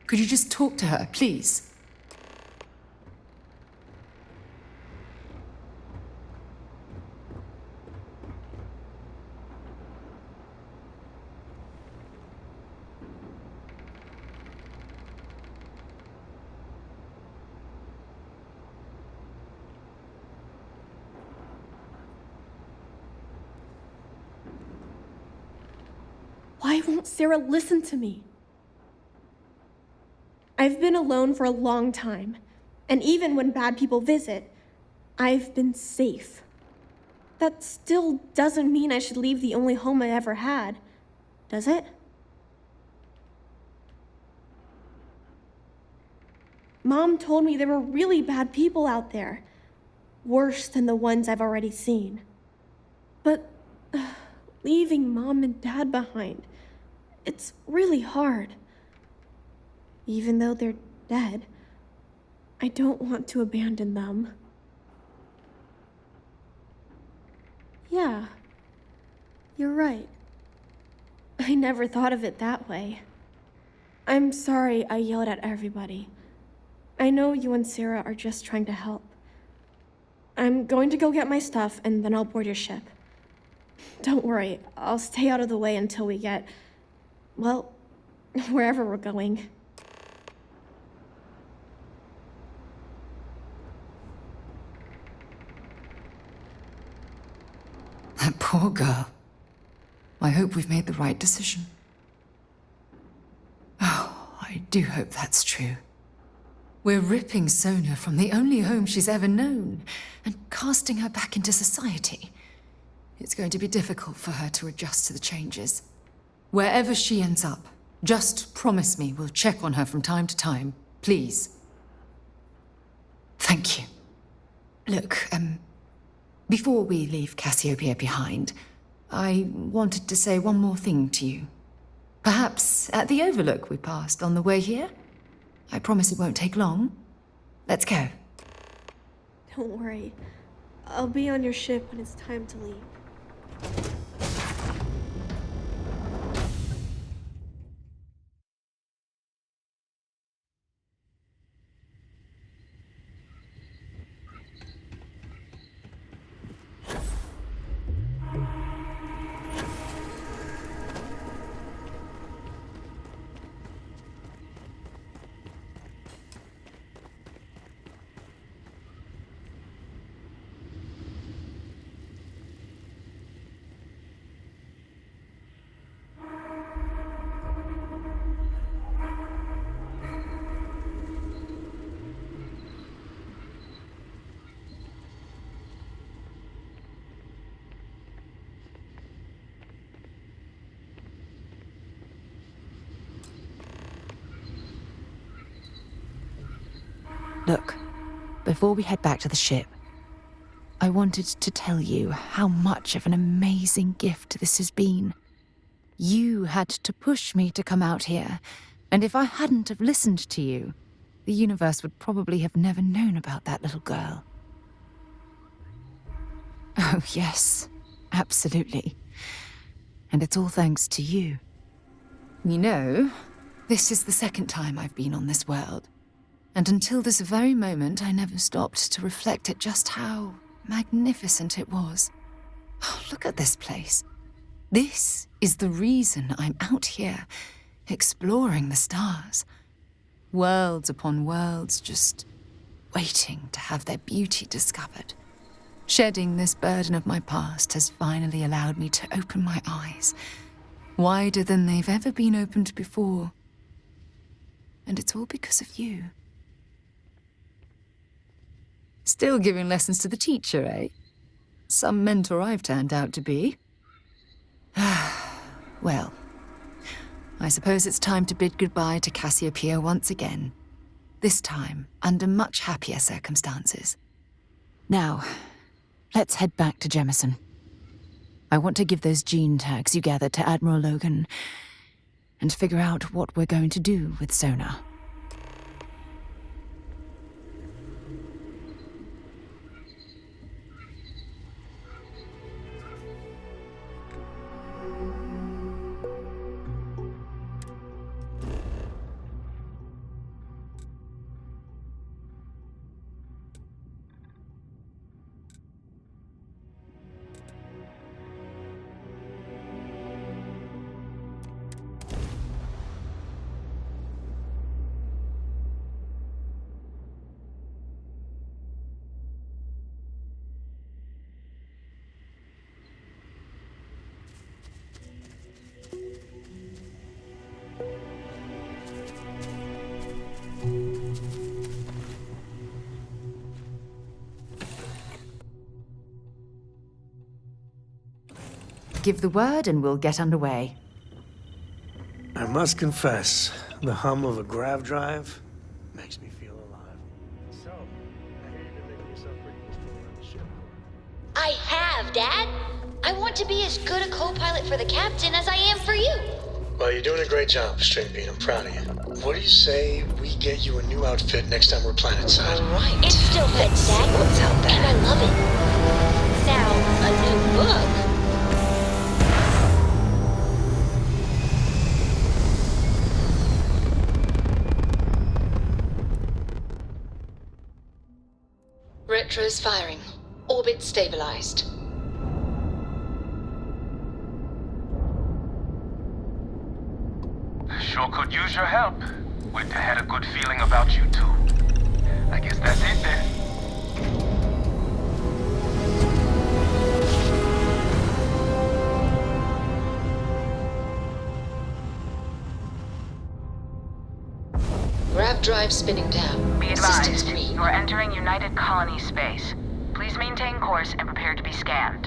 Could you just talk to her, please? Why won't Sarah listen to me? I've been alone for a long time, and even when bad people visit, I've been safe. That still doesn't mean I should leave the only home I ever had, does it? Mom told me there were really bad people out there, worse than the ones I've already seen. But leaving Mom and Dad behind, it's really hard. Even though they're dead, I don't want to abandon them. Yeah, you're right. I never thought of it that way. I'm sorry I yelled at everybody. I know you and Sarah are just trying to help. I'm going to go get my stuff and then I'll board your ship. Don't worry, I'll stay out of the way until we get, well, wherever we're going. That poor girl. I hope we've made the right decision. Oh, I do hope that's true. We're ripping Sona from the only home she's ever known and casting her back into society. It's going to be difficult for her to adjust to the changes. Wherever she ends up, just promise me we'll check on her from time to time, please. Thank you. Look, before we leave Cassiopeia behind, I wanted to say one more thing to you. Perhaps at the overlook we passed on the way here? I promise it won't take long. Let's go. Don't worry. I'll be on your ship when it's time to leave. Look, before we head back to the ship, I wanted to tell you how much of an amazing gift this has been. You had to push me to come out here, and if I hadn't have listened to you, the universe would probably have never known about that little girl. Oh, yes, absolutely. And it's all thanks to you. You know, this is the second time I've been on this world. And until this very moment, I never stopped to reflect at just how magnificent it was. Oh, look at this place. This is the reason I'm out here, exploring the stars. Worlds upon worlds, just waiting to have their beauty discovered. Shedding this burden of my past has finally allowed me to open my eyes, wider than they've ever been opened before. And it's all because of you. Still giving lessons to the teacher, eh? Some mentor I've turned out to be. Well, I suppose it's time to bid goodbye to Cassiopeia once again. This time, under much happier circumstances. Now, let's head back to Jemison. I want to give those gene tags you gathered to Admiral Logan and figure out what we're going to do with Sona. Give the word and we'll get underway. I must confess, the hum of a grav drive makes me feel alive. So, I hear you've been making yourself pretty useful around the ship. I have, Dad. I want to be as good a co-pilot for the captain as I am for you. Well, you're doing a great job, String Bean. I'm proud of you. What do you say we get you a new outfit next time we're planetside? All right. It still fits, Dad. What's out there? And I love it. Now, a new book. Retros firing. Orbit stabilized. Sure could use your help. Winter had a good feeling about you too. I guess that's it then. Grav drive spinning down. Be Systems advised, green. you are entering United Colony space. Please maintain course and prepare to be scanned.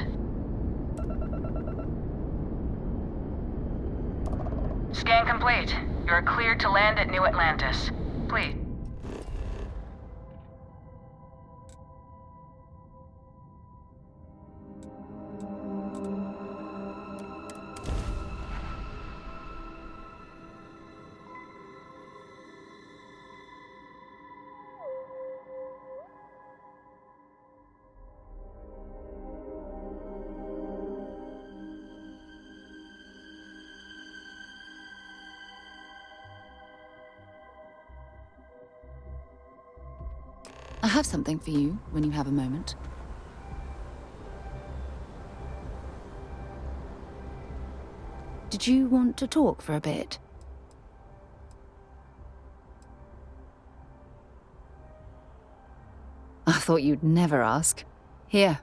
Scan complete. You are cleared to land at New Atlantis. Please. I have something for you when you have a moment. Did you want to talk for a bit? I thought you'd never ask. Here.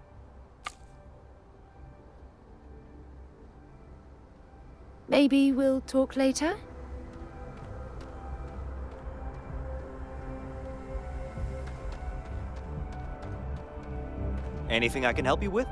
Maybe we'll talk later? Anything I can help you with?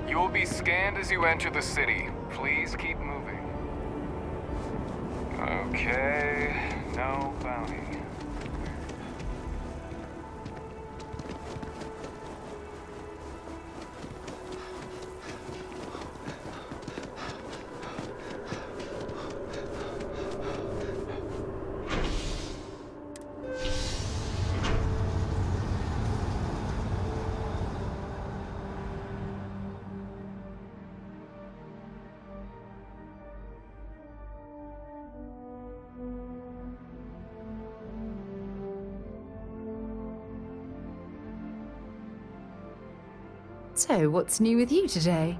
You'll be scanned as you enter the city. Please keep moving. Okay, no bounty. So, what's new with you today?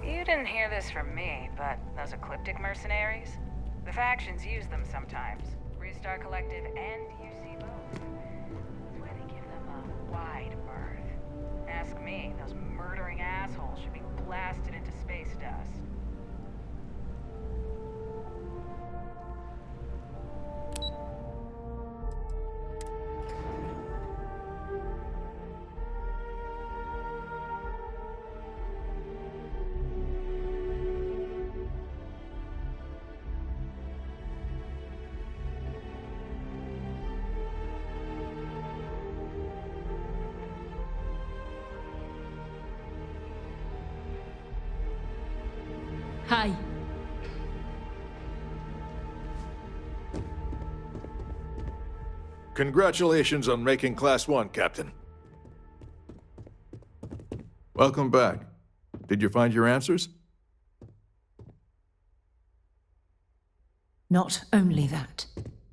You didn't hear this from me, but those Ecliptic mercenaries? The factions use them sometimes. Restart Collective and UC both. That's why they give them a wide berth. Ask me, those murdering assholes should be blasted into space dust. Hi. Congratulations on making Class 1, Captain. Welcome back. Did you find your answers? Not only that,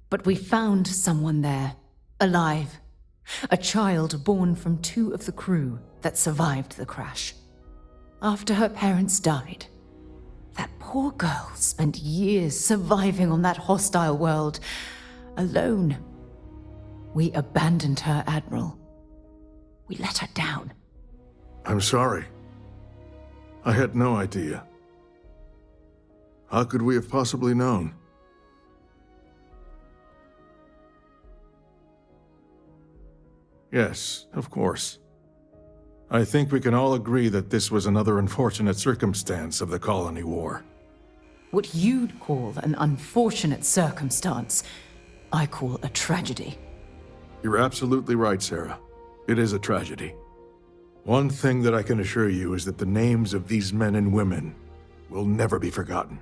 but we found someone there, alive. A child born from 2 of the crew that survived the crash. After her parents died, that poor girl spent years surviving on that hostile world, alone. We abandoned her, Admiral. We let her down. I'm sorry. I had no idea. How could we have possibly known? Yes, of course. I think we can all agree that this was another unfortunate circumstance of the Colony War. What you'd call an unfortunate circumstance, I call a tragedy. You're absolutely right, Sarah. It is a tragedy. One thing that I can assure you is that the names of these men and women will never be forgotten.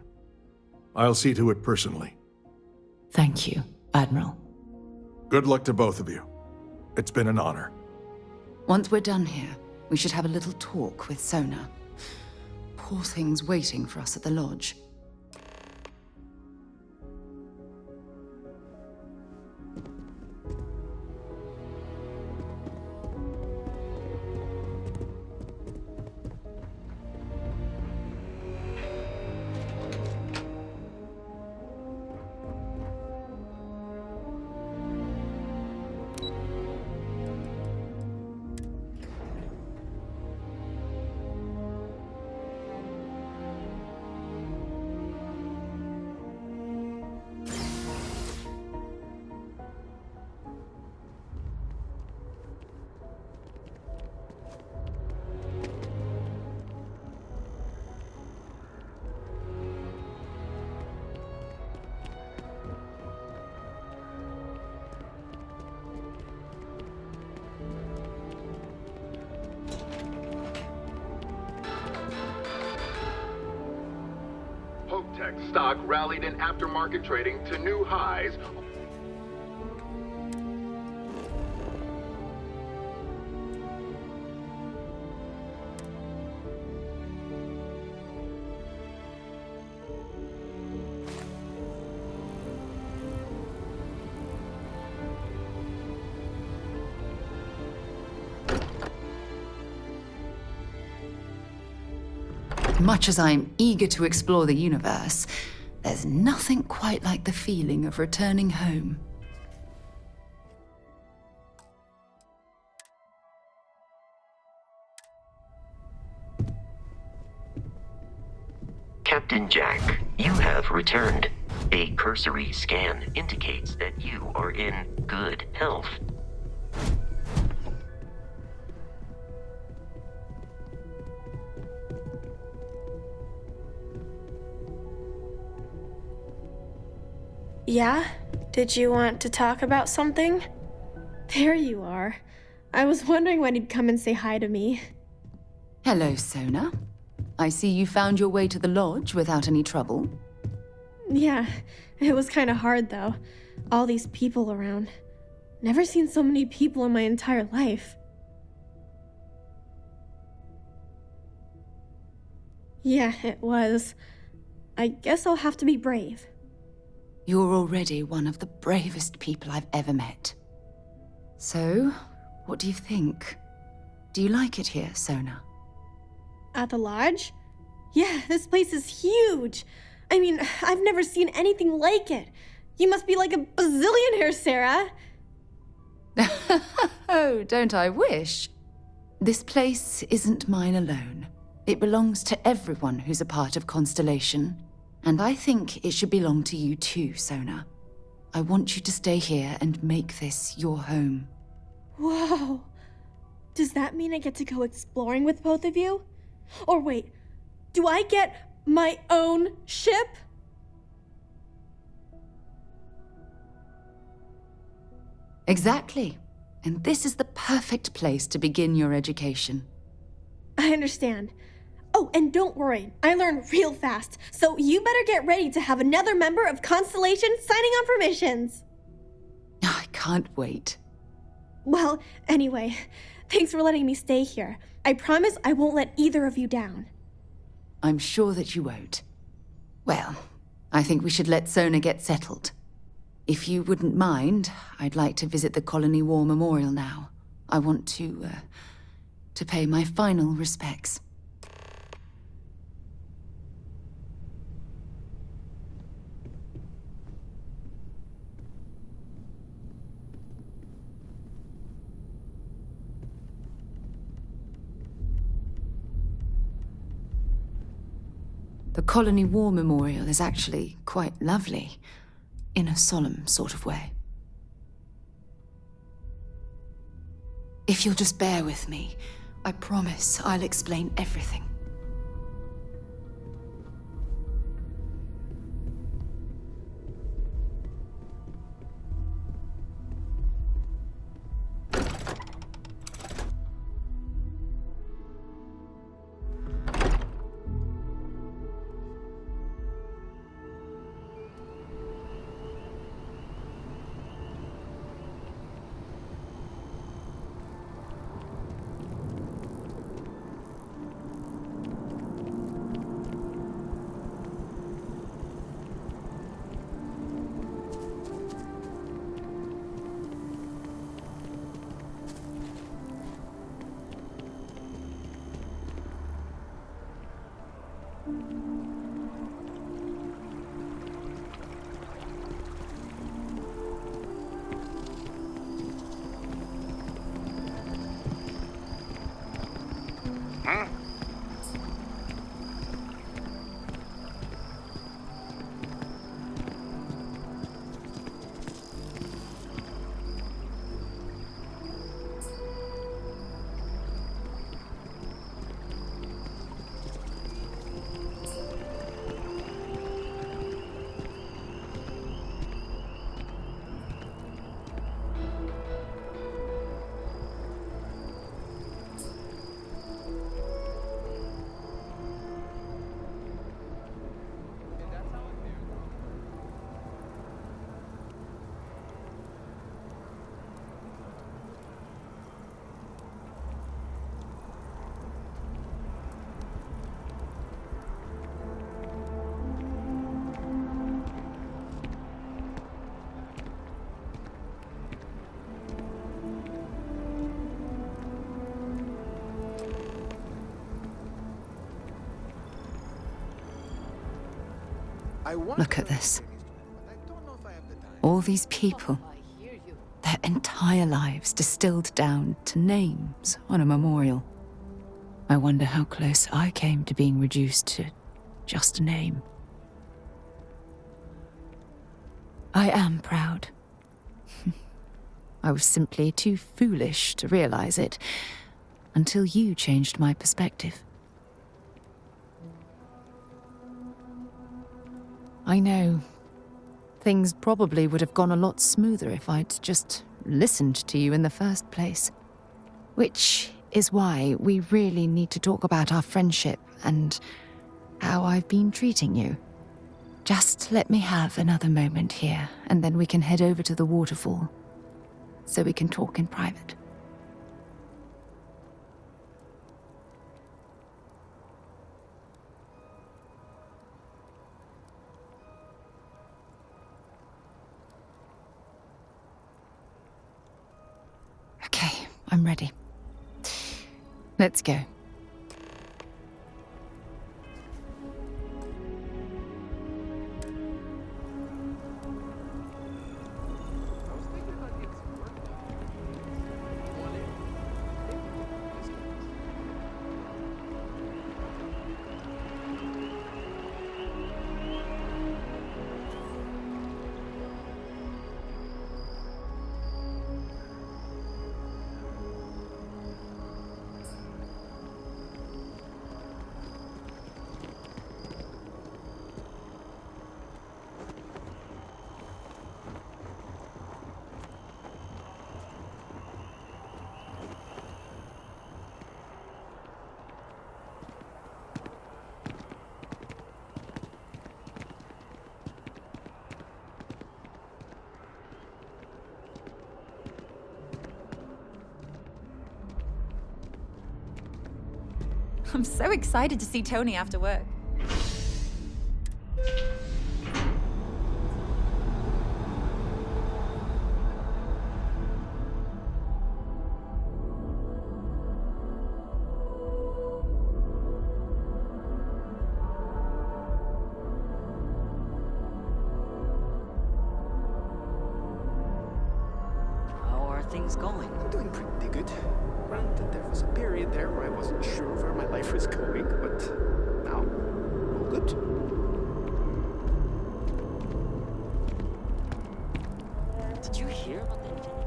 I'll see to it personally. Thank you, Admiral. Good luck to both of you. It's been an honor. Once we're done here, we should have a little talk with Sona. Poor thing's waiting for us at the lodge. Tech stock rallied in aftermarket trading to new highs. Much as I'm eager to explore the universe, there's nothing quite like the feeling of returning home. Captain Jack, you have returned. A cursory scan indicates that you are in good health. Yeah? Did you want to talk about something? There you are. I was wondering when he'd come and say hi to me. Hello, Sona. I see you found your way to the lodge without any trouble. Yeah, it was kind of hard though. All these people around. Never seen so many people in my entire life. Yeah, it was. I guess I'll have to be brave. You're already one of the bravest people I've ever met. So, what do you think? Do you like it here, Sona? At the lodge? Yeah, this place is huge. I mean, I've never seen anything like it. You must be like a bazillionaire, Sarah. Oh, don't I wish? This place isn't mine alone. It belongs to everyone who's a part of Constellation. And I think it should belong to you too, Sona. I want you to stay here and make this your home. Whoa. Does that mean I get to go exploring with both of you? Or wait, do I get my own ship? Exactly. And this is the perfect place to begin your education. I understand. Oh, and don't worry, I learn real fast, so you better get ready to have another member of Constellation signing on for missions. I can't wait. Well, anyway, thanks for letting me stay here. I promise I won't let either of you down. I'm sure that you won't. Well, I think we should let Sona get settled. If you wouldn't mind, I'd like to visit the Colony War Memorial now. I want to pay my final respects. The Colony War Memorial is actually quite lovely, in a solemn sort of way. If you'll just bear with me, I promise I'll explain everything. Look at this. All these people. Their entire lives distilled down to names on a memorial. I wonder how close I came to being reduced to just a name. I am proud. I was simply too foolish to realize it until you changed my perspective. I know. Things probably would have gone a lot smoother if I'd just listened to you in the first place. Which is why we really need to talk about our friendship and how I've been treating you. Just let me have another moment here, and then we can head over to the waterfall, so we can talk in private. Okay, I'm ready. Let's go. I'm so excited to see Tony after work. How are things going? I'm doing pretty good. Granted, there was a period there where I wasn't sure where my life was going, but now, all good. Did you hear about the Infinity?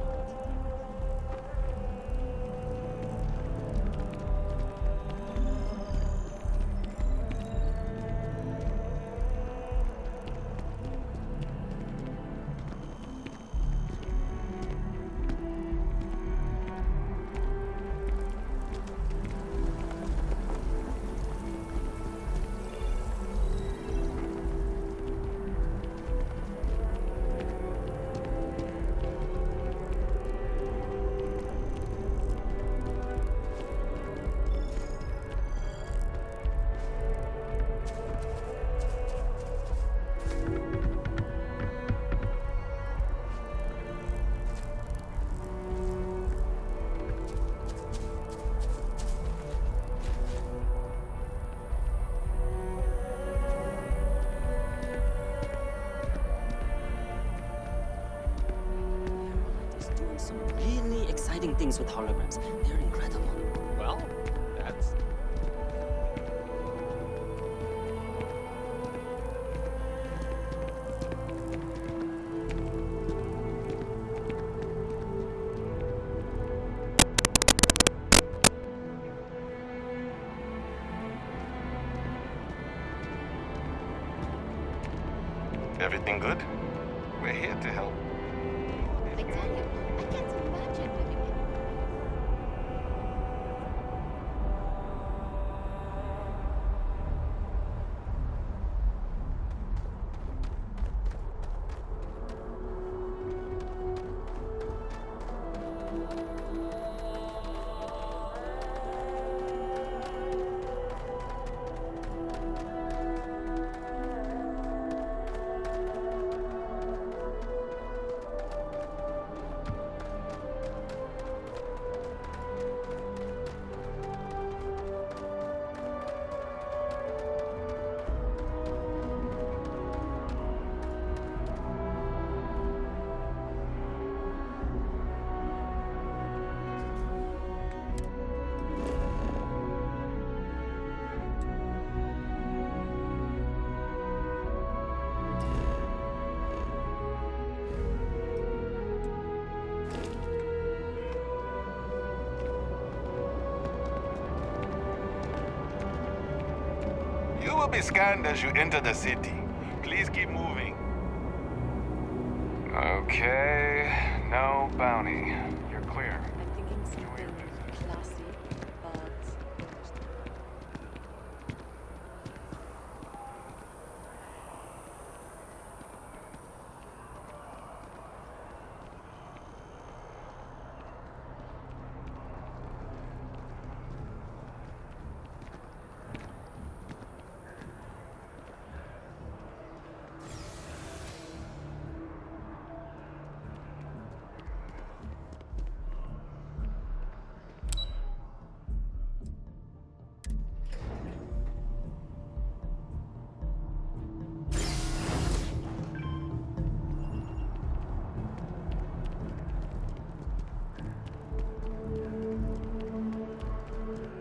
Some really exciting things with holograms. They're incredible. Well, that's... Everything good? We're here to help. I tell you, I can't imagine living in. You will be scanned as you enter the city. Please keep moving. Okay, no bounty. You're clear. I'm thinking something classy, but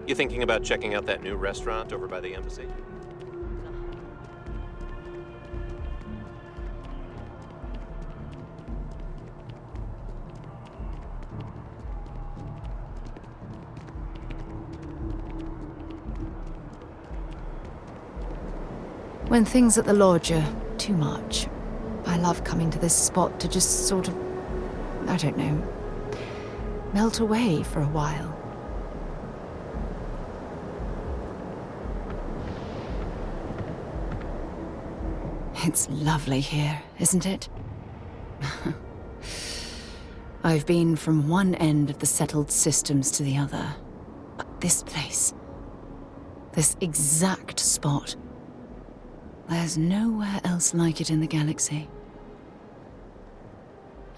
You thinking about checking out that new restaurant over by the embassy? When things at the lodge are too much, I love coming to this spot to just sort of, I don't know, melt away for a while. It's lovely here, isn't it? I've been from one end of the settled systems to the other. But this place, this exact spot, there's nowhere else like it in the galaxy.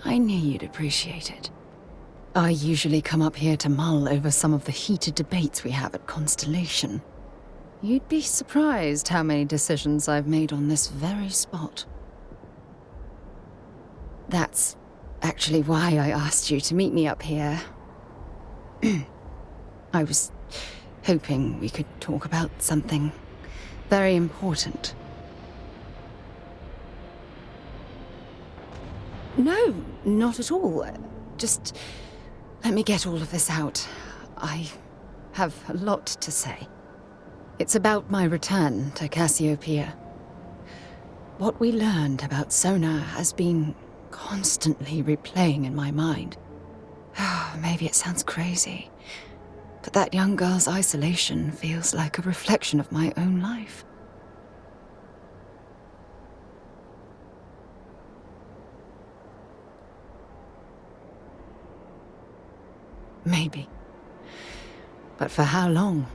I knew you'd appreciate it. I usually come up here to mull over some of the heated debates we have at Constellation. You'd be surprised how many decisions I've made on this very spot. That's actually why I asked you to meet me up here. I was hoping we could talk about something very important. No, not at all. Just let me get all of this out. I have a lot to say. It's about my return to Cassiopeia. What we learned about Sona has been constantly replaying in my mind. Maybe it sounds crazy, but that young girl's isolation feels like a reflection of my own life. Maybe. But for how long?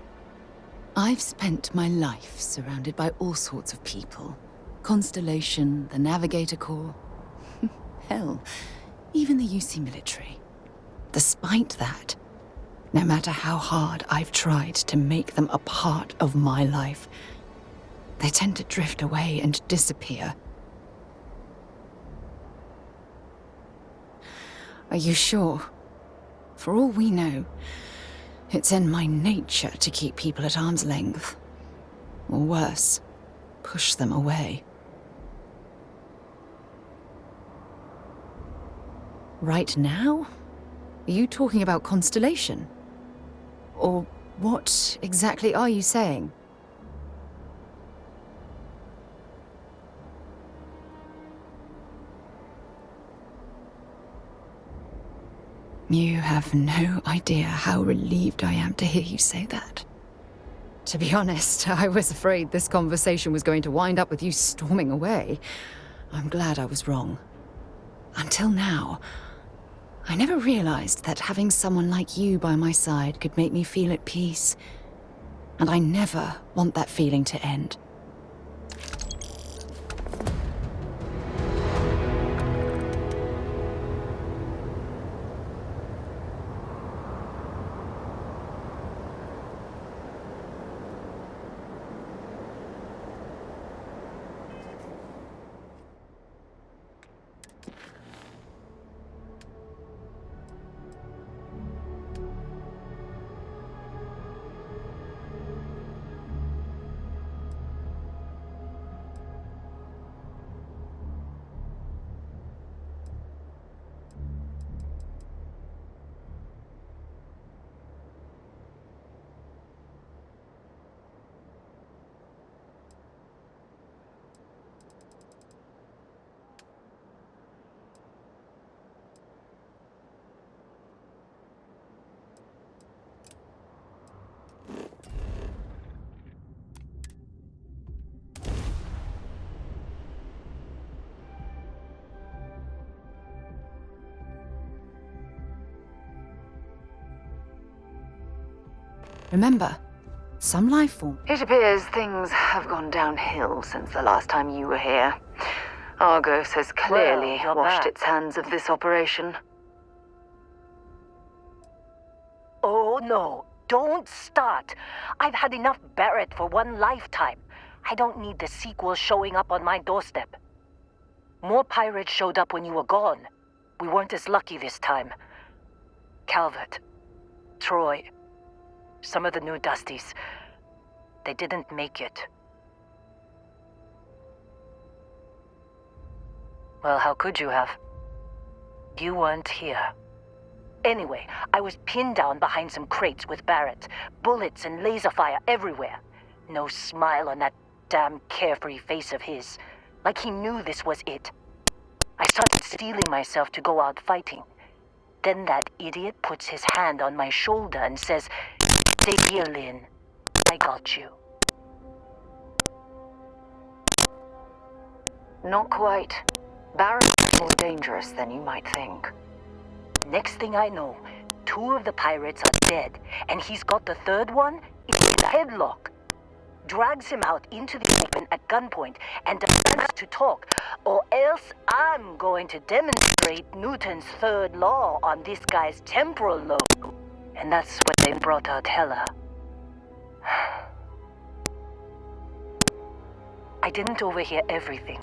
I've spent my life surrounded by all sorts of people. Constellation, the Navigator Corps. Hell, even the UC military. Despite that, no matter how hard I've tried to make them a part of my life, they tend to drift away and disappear. Are you sure? For all we know, it's in my nature to keep people at arm's length. Or worse, push them away. Right now? Are you talking about Constellation? Or what exactly are you saying? You have no idea how relieved I am to hear you say that. To be honest, I was afraid this conversation was going to wind up with you storming away. I'm glad I was wrong. Until now, I never realized that having someone like you by my side could make me feel at peace. And I never want that feeling to end. Remember, some life form. It appears things have gone downhill since the last time you were here. Argos has clearly washed its hands of this operation. Oh no, don't start. I've had enough Barrett for one lifetime. I don't need the sequel showing up on my doorstep. More pirates showed up when you were gone. We weren't as lucky this time. Calvert, Troy, some of the new Dusties, they didn't make it. Well, how could you have? You weren't here. Anyway, I was pinned down behind some crates with Barrett. Bullets and laser fire everywhere. No smile on that damn carefree face of his. Like he knew this was it. I started steeling myself to go out fighting. Then that idiot puts his hand on my shoulder and says, "Stay here, Lynn. I got you." Not quite. Barrett's more dangerous than you might think. Next thing I know, 2 of the pirates are dead, and he's got the third one in a headlock. Drags him out into the open at gunpoint and demands to talk, or else I'm going to demonstrate Newton's third law on this guy's temporal lobe. And that's when they brought out Hela. I didn't overhear everything,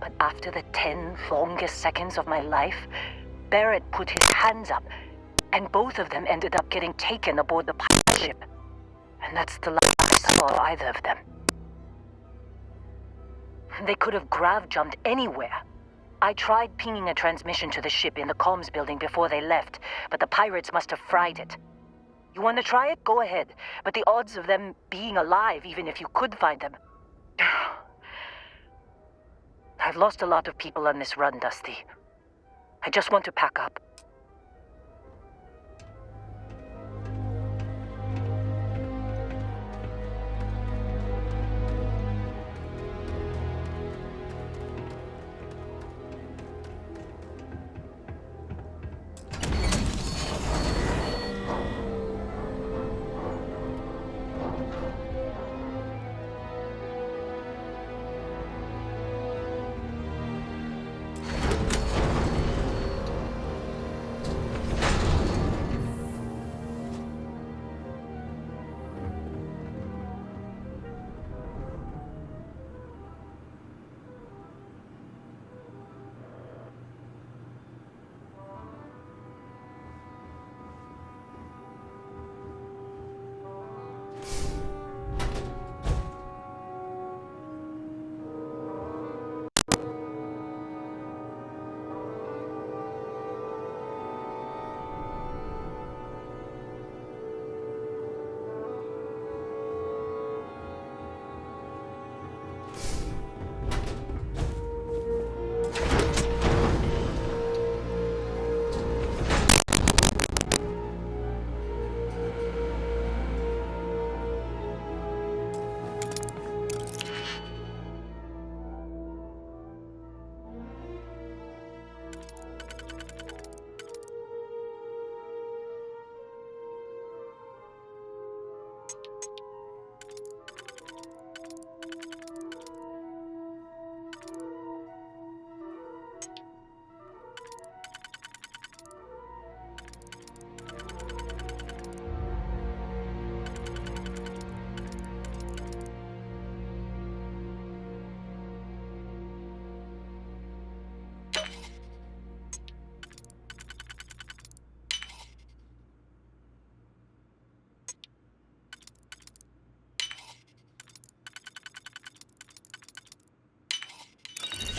but after the 10 longest seconds of my life, Barrett put his hands up, and both of them ended up getting taken aboard the pirate ship. And that's the last I saw of either of them. They could have grav-jumped anywhere. I tried pinging a transmission to the ship in the comms building before they left, but the pirates must have fried it. You want to try it? Go ahead. But the odds of them being alive, even if you could find them... I've lost a lot of people on this run, Dusty. I just want to pack up.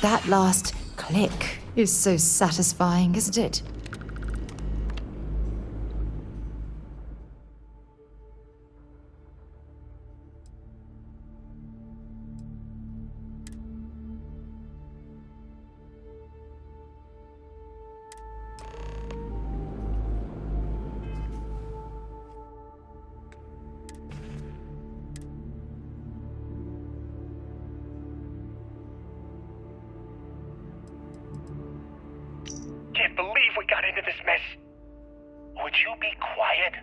That last click is so satisfying, isn't it? Can't believe we got into this mess. Would you be quiet?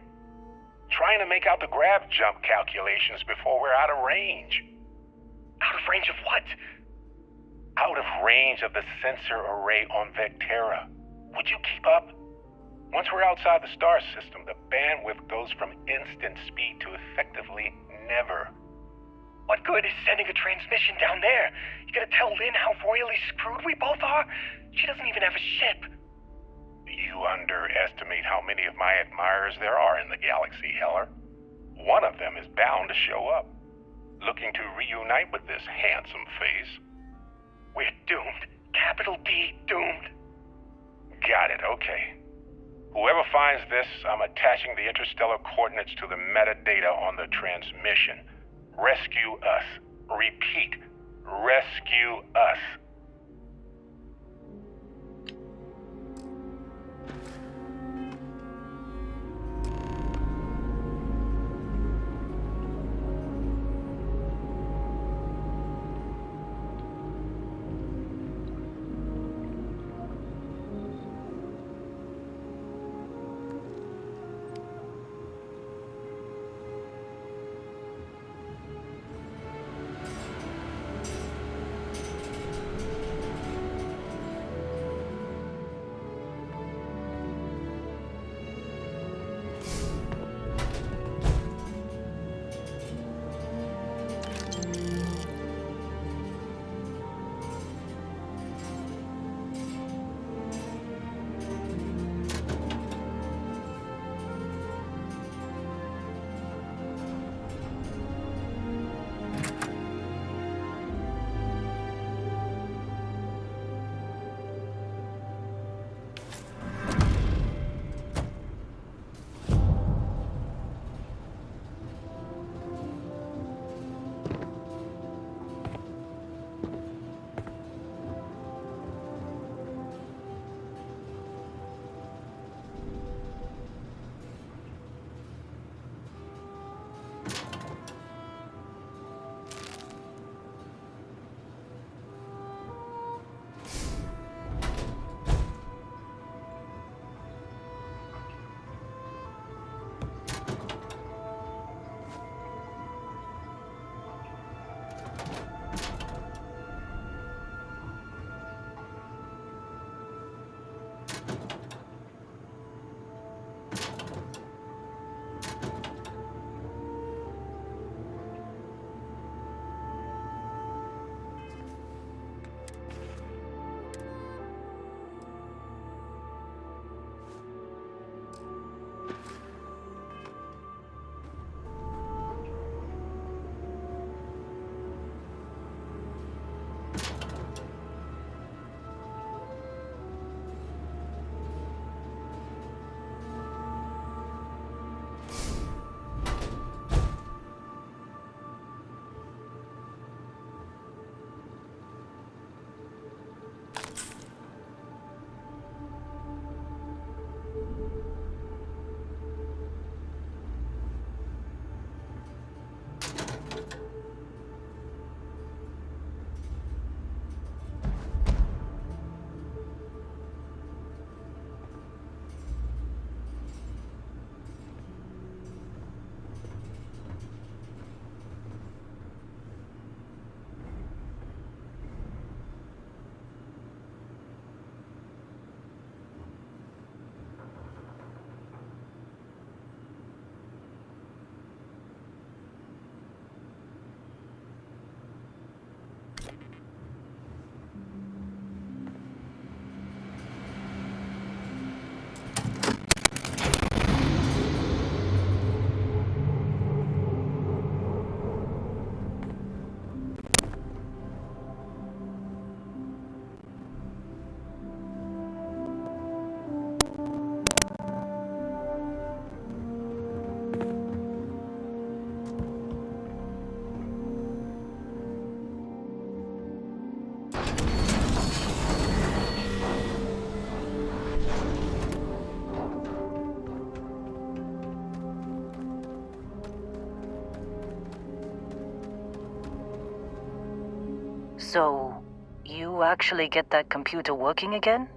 Trying to make out the grav jump calculations before we're out of range. Out of range of what? Out of range of the sensor array on Vectera. Would you keep up? Once we're outside the star system, the bandwidth goes from instant speed to effectively never. What good is sending a transmission down there? You gonna tell Lynn how royally screwed we both are? She doesn't even have a ship. You underestimate how many of my admirers there are in the galaxy, Heller. One of them is bound to show up, looking to reunite with this handsome face. We're doomed. Capital D, doomed. Got it, okay. Whoever finds this, I'm attaching the interstellar coordinates to the metadata on the transmission. Rescue us. Repeat. Rescue us. So, you actually get that computer working again?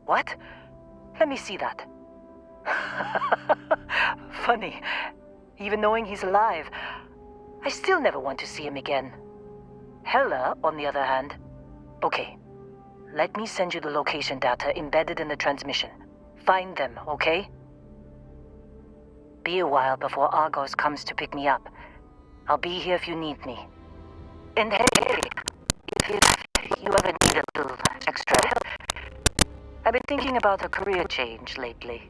What? Let me see that. Funny. Even knowing he's alive, I still never want to see him again. Hella, on the other hand. Okay. Let me send you the location data embedded in the transmission. Find them, okay? Be a while before Argos comes to pick me up. I'll be here if you need me. And hey, if you ever need a little extra help, I've been thinking about a career change lately.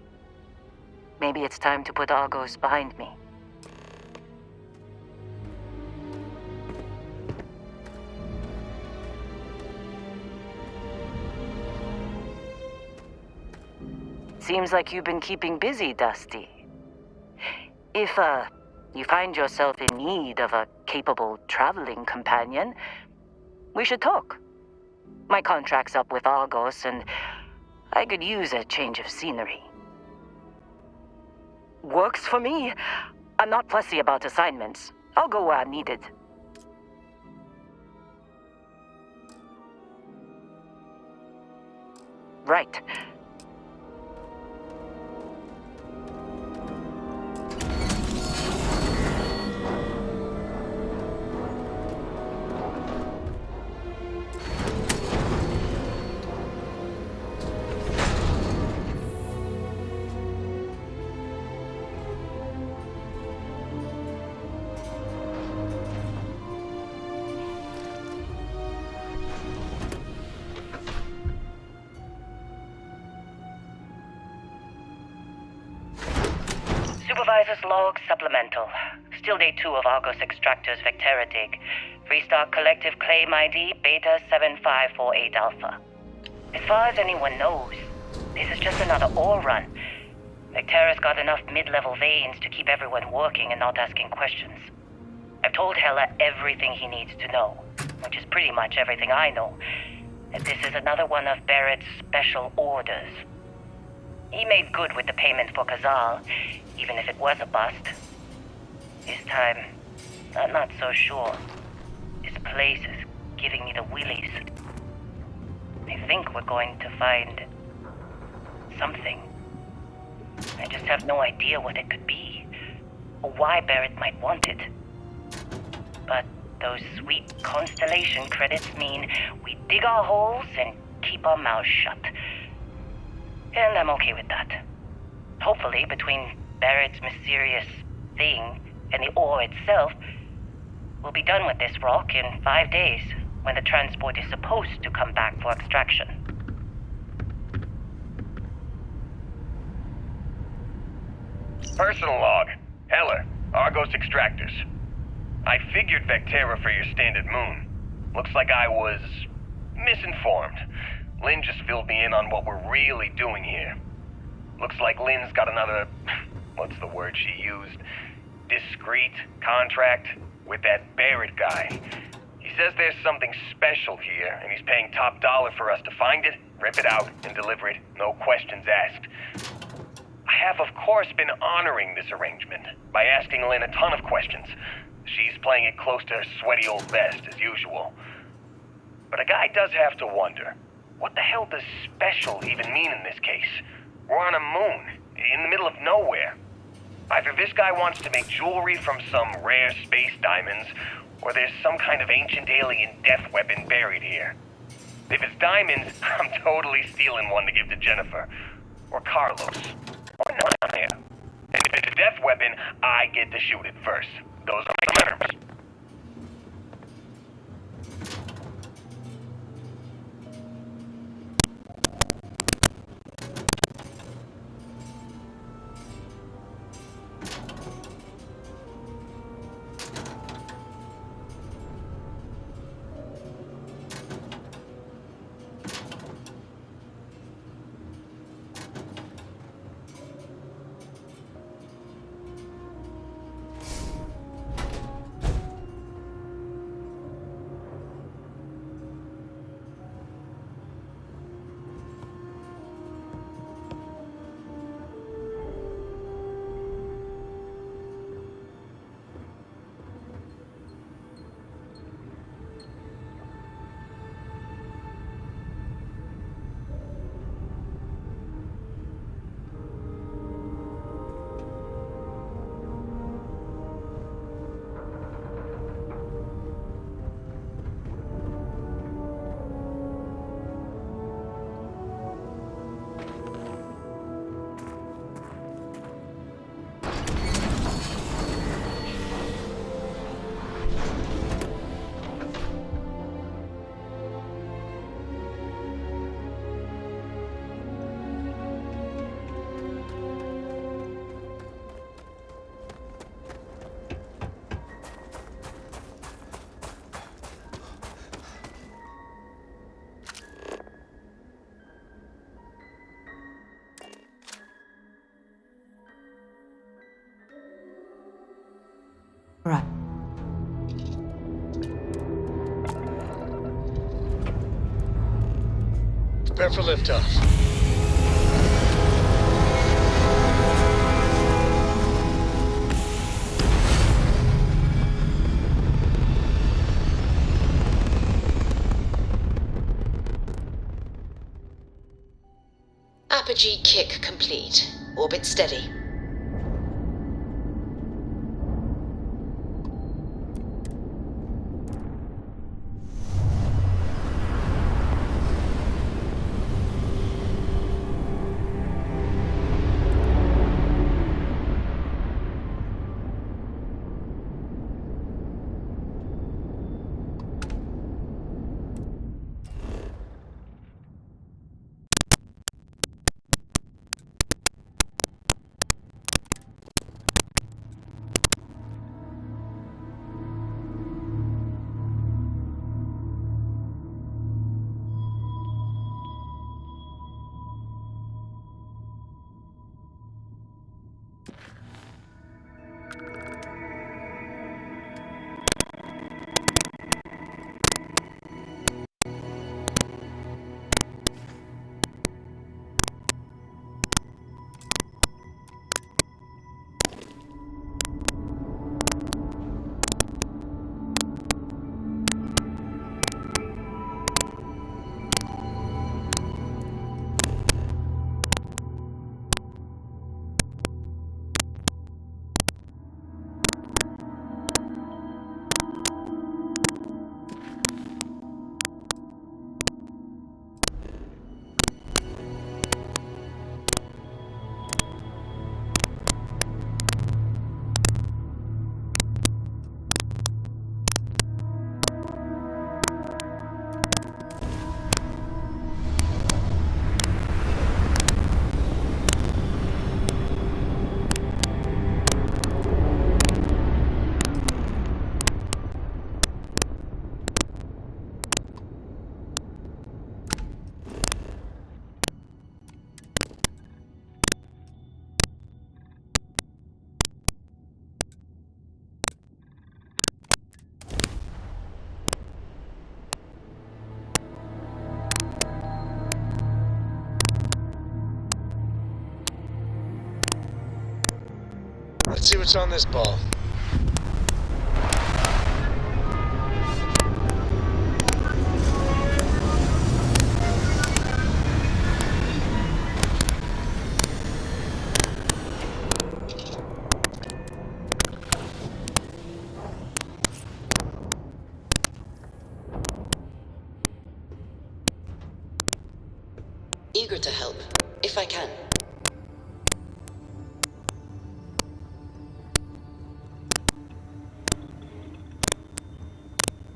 Maybe it's time to put Argos behind me. Seems like you've been keeping busy, Dusty. If, you find yourself in need of a capable traveling companion, we should talk. My contract's up with Argos, and I could use a change of scenery. Works for me. I'm not fussy about assignments. I'll go where I'm needed. Right. Supervisor's log supplemental. Still day 2 of Argos Extractor's Vectera dig. Freestar Collective Claim ID Beta 7548 Alpha. As far as anyone knows, this is just another ore run. Vectera's got enough mid-level veins to keep everyone working and not asking questions. I've told Hella everything he needs to know, which is pretty much everything I know. And this is another one of Barrett's special orders. He made good with the payment for Kazal, even if it was a bust. This time, I'm not so sure. This place is giving me the willies. I think we're going to find something. I just have no idea what it could be, or why Barrett might want it. But those sweet Constellation credits mean we dig our holes and keep our mouths shut. And I'm okay with that. Hopefully, between Barrett's mysterious thing and the ore itself, we'll be done with this rock in 5 days, when the transport is supposed to come back for extraction. Personal log. Heller, Argos Extractors. I figured Vectera for your standard moon. Looks like I was misinformed. Lynn just filled me in on what we're really doing here. Looks like Lynn's got another, what's the word she used? Discreet contract with that Barrett guy. He says there's something special here, and he's paying top dollar for us to find it, rip it out, and deliver it, no questions asked. I have, of course, been honoring this arrangement by asking Lynn a ton of questions. She's playing it close to her sweaty old best, as usual. But a guy does have to wonder, what the hell does special even mean in this case? We're on a moon, in the middle of nowhere. Either this guy wants to make jewelry from some rare space diamonds, or there's some kind of ancient alien death weapon buried here. If it's diamonds, I'm totally stealing one to give to Jennifer. Or Carlos. Or Naya. And if it's a death weapon, I get to shoot it first. Those are my terms. Right. Prepare for liftoff. Apogee kick complete. Orbit steady. Let's see what's on this ball. Eager to help, if I can.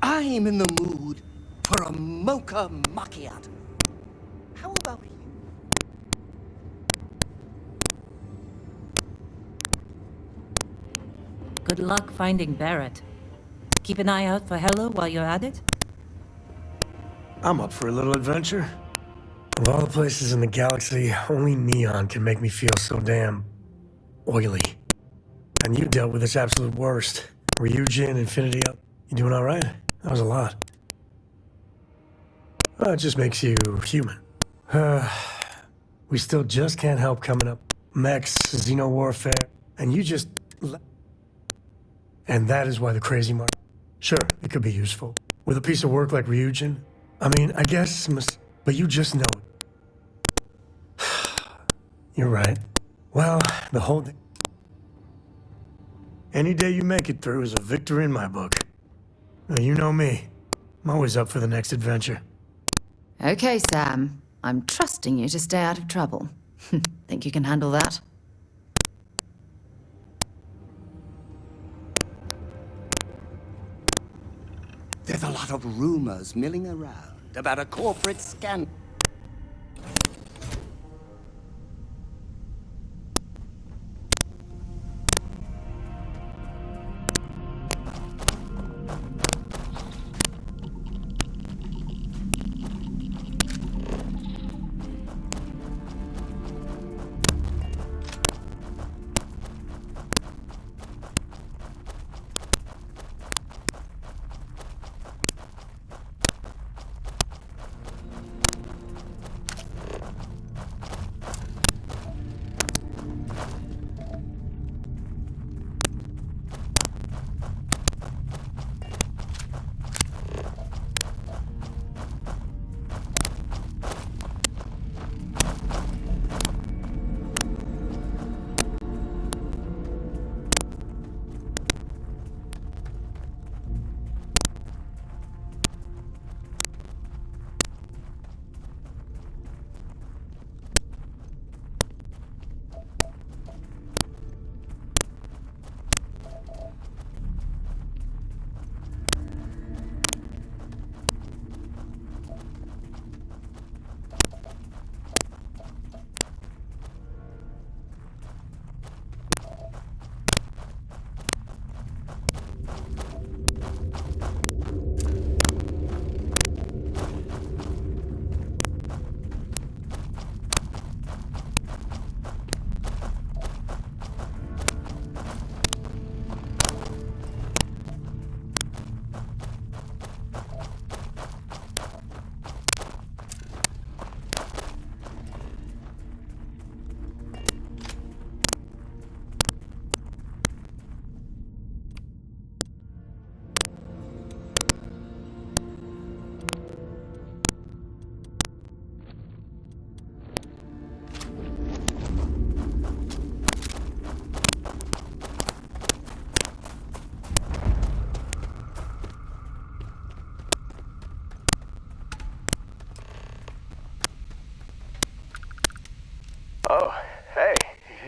I'm in the mood for a mocha macchiato. How about you? Good luck finding Barrett. Keep an eye out for Hello while you're at it. I'm up for a little adventure. Of all the places in the galaxy, only Neon can make me feel so damn oily. And you dealt with its absolute worst. Ryujin, Infinity Up. You doing all right? That was a lot. Well, it just makes you human. We still just can't help coming up. Mechs, Xeno warfare, and you just... And that is why the crazy mark... Sure, it could be useful. With a piece of work like Ryujin, I mean, I guess, but you just know it. You're right. Well, the whole thing... Any day you make it through is a victory in my book. Now, you know me. I'm always up for the next adventure. Okay, Sam. I'm trusting you to stay out of trouble. Think you can handle that? There's a lot of rumors milling around about a corporate scandal.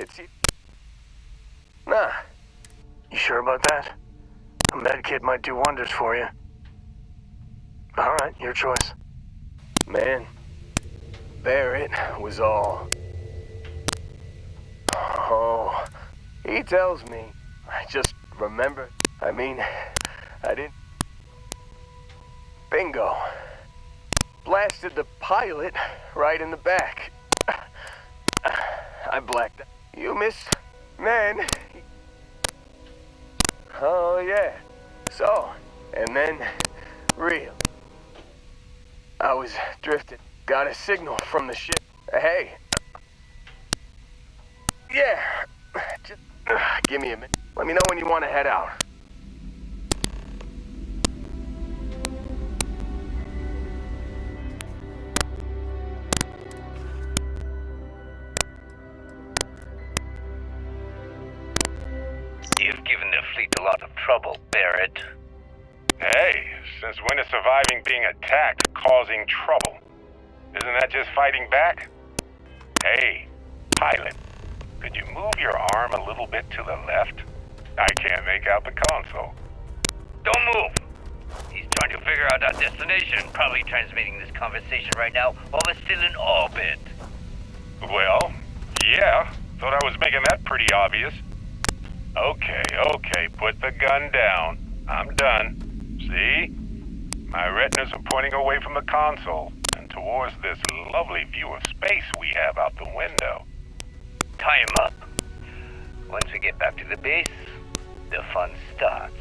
it's you. Nah. You sure about that? A med kit might do wonders for you. Alright, your choice. Man, Barrett was all... Oh, he tells me. I just remember. I mean, I didn't... Bingo. Blasted the pilot right in the back. I blacked out. You miss... Man. Oh, yeah. So, and then... Real. I was drifting. Got a signal from the ship. Hey. Yeah. Just give me a minute. Let me know when you want to head out. You've given the fleet a lot of trouble, Barrett. Hey, since when is surviving being attacked causing trouble? Isn't that just fighting back? Hey, pilot, could you move your arm a little bit to the left? I can't make out the console. Don't move! He's trying to figure out our destination, probably transmitting this conversation right now while we're still in orbit. Well, yeah, thought I was making that pretty obvious. Okay, put the gun down. I'm done. See? My retinas are pointing away from the console and towards this lovely view of space we have out the window. Tie him up. Once we get back to the base, the fun starts.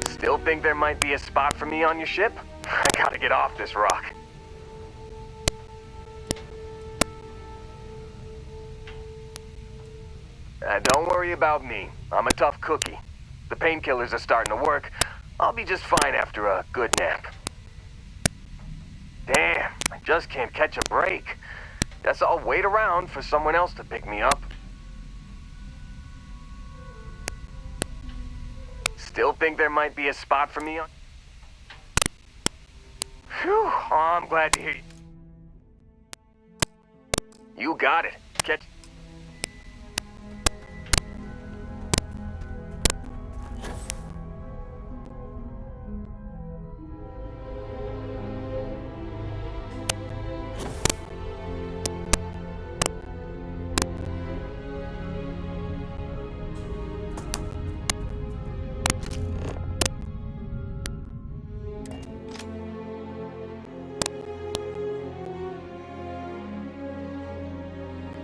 Still think there might be a spot for me on your ship? I gotta get off this rock. Don't worry about me. I'm a tough cookie. The painkillers are starting to work. I'll be just fine after a good nap. Damn, I just can't catch a break. Guess I'll wait around for someone else to pick me up. Still think there might be a spot for me on... Phew, oh, I'm glad to hear you. You got it. Catch...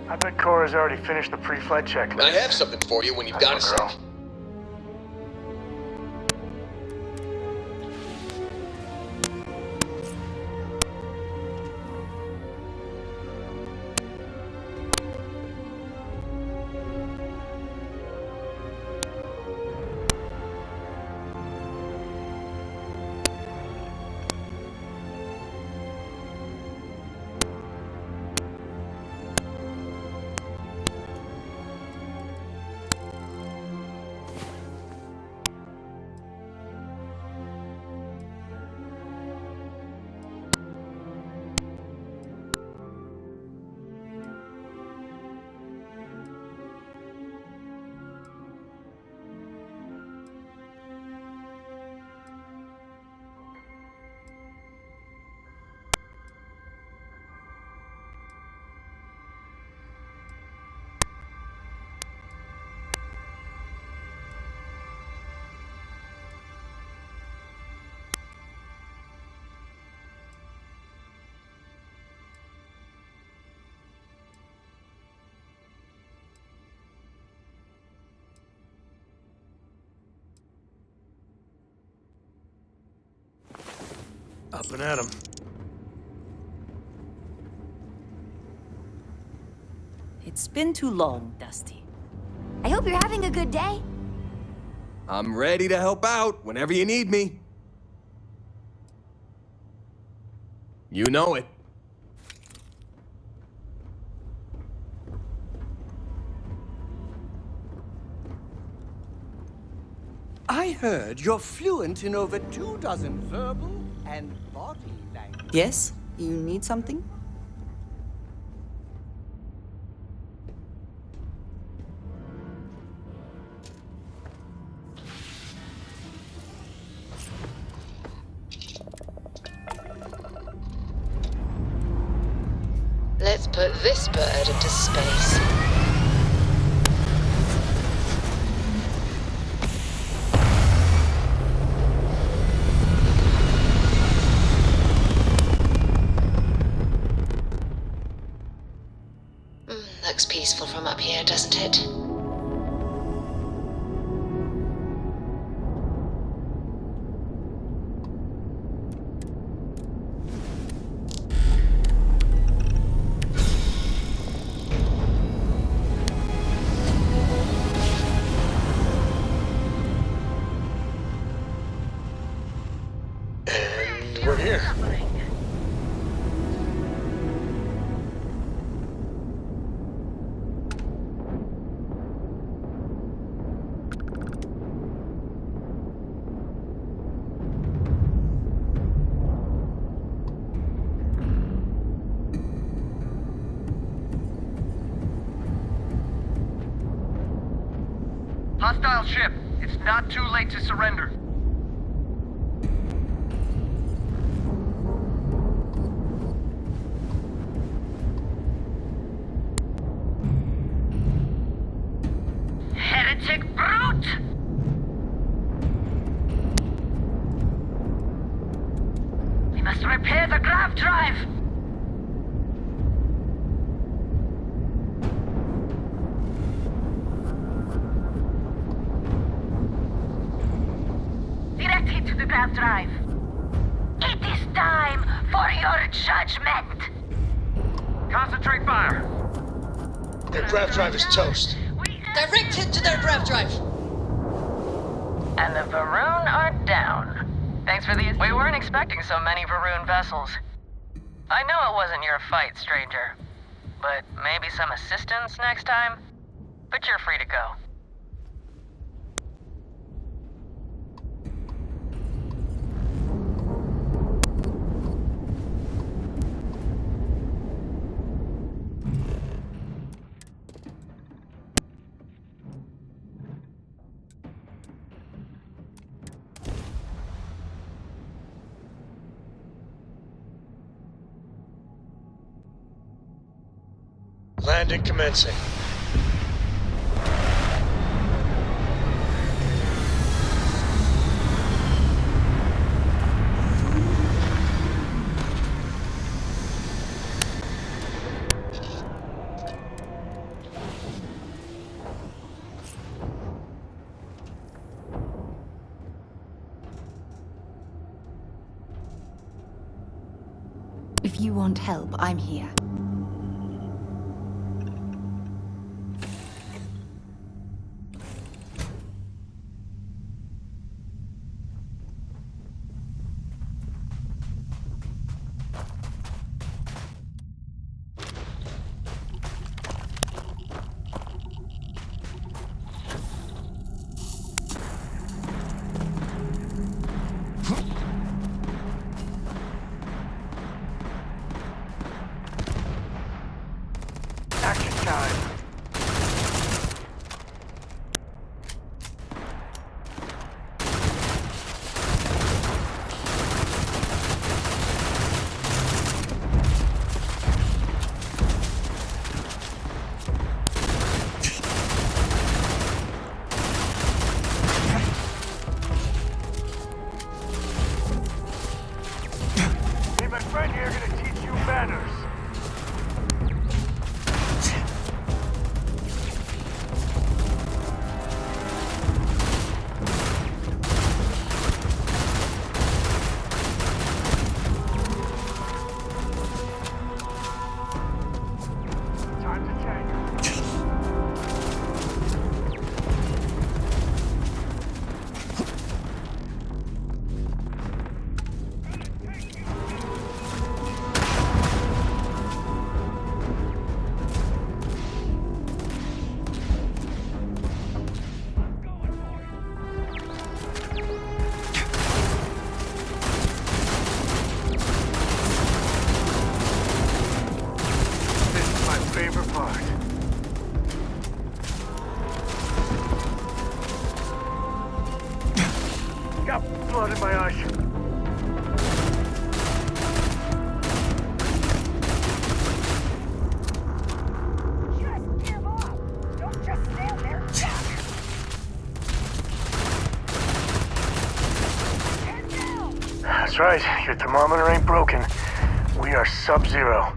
I bet Cora's already finished the pre-flight checklist. I have something for you when you've got a sec. Up and at 'em. It's been too long, Dusty. I hope you're having a good day. I'm ready to help out whenever you need me. You know it. I heard you're fluent in over 24 verbal and body language. Yes? You need something? Put this bird into space. Looks peaceful from up here, doesn't it? And we're here. Hostile ship. It's not too late to surrender. Heretic brute! We must repair the grav drive! Direct hit to the grav drive. It is time for your judgment! Concentrate fire. Their grav drive is toast. Direct hit to their grav drive. And the Varun are down. Thanks for the... We weren't expecting so many Varun vessels. I know it wasn't your fight, stranger. But maybe some assistance next time? But you're free to go. Landing commencing. If you want help, I'm here. Action time. Me and my friend here are gonna teach you manners. Time to tank. This is my favorite part. Got blood in my eyes. That's right. Your thermometer ain't broken. We are sub-zero.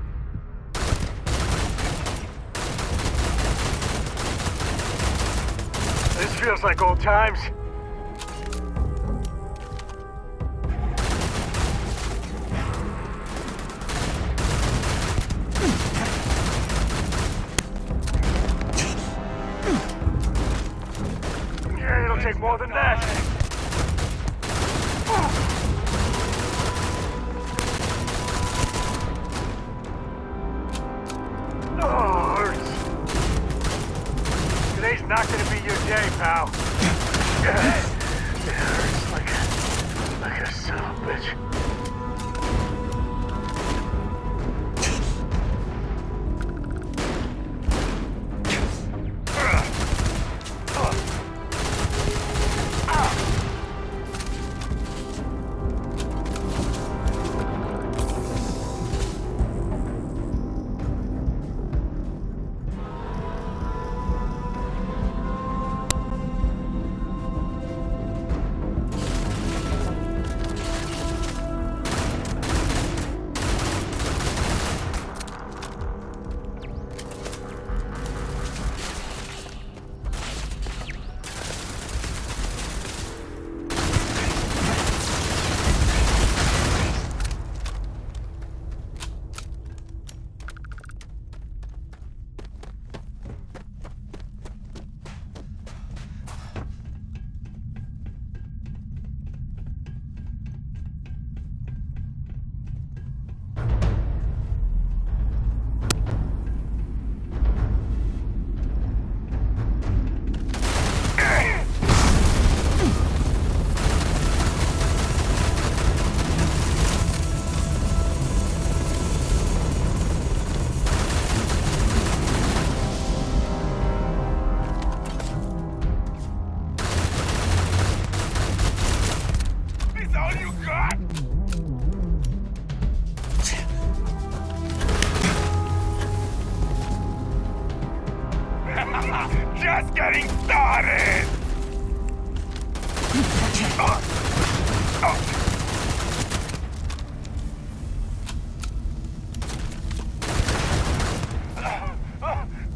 This feels like old times. Yeah, it'll take more than that. Oh, hurts. Today's not gonna be your day, pal. It hurts like a son of a bitch. Just getting started!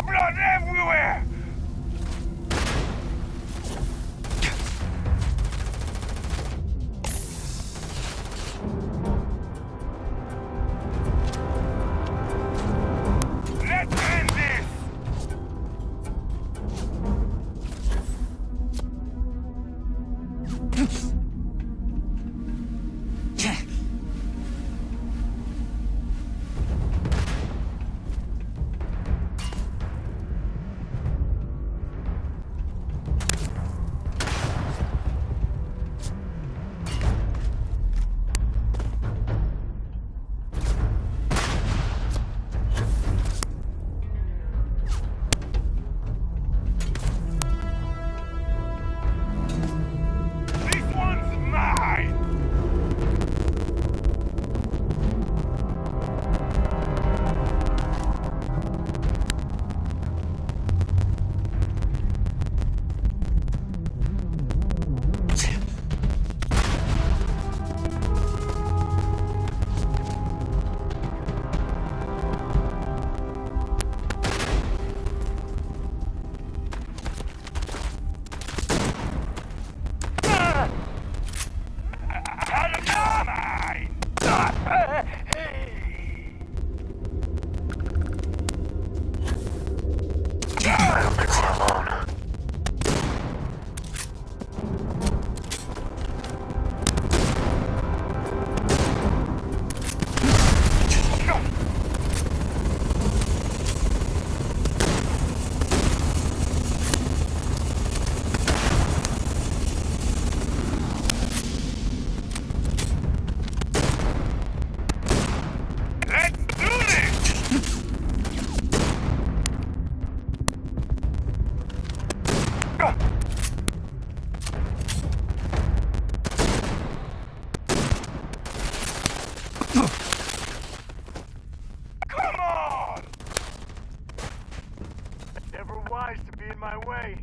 Blood everywhere! Let's end this! I don't think we're alone. Wise to be in my way.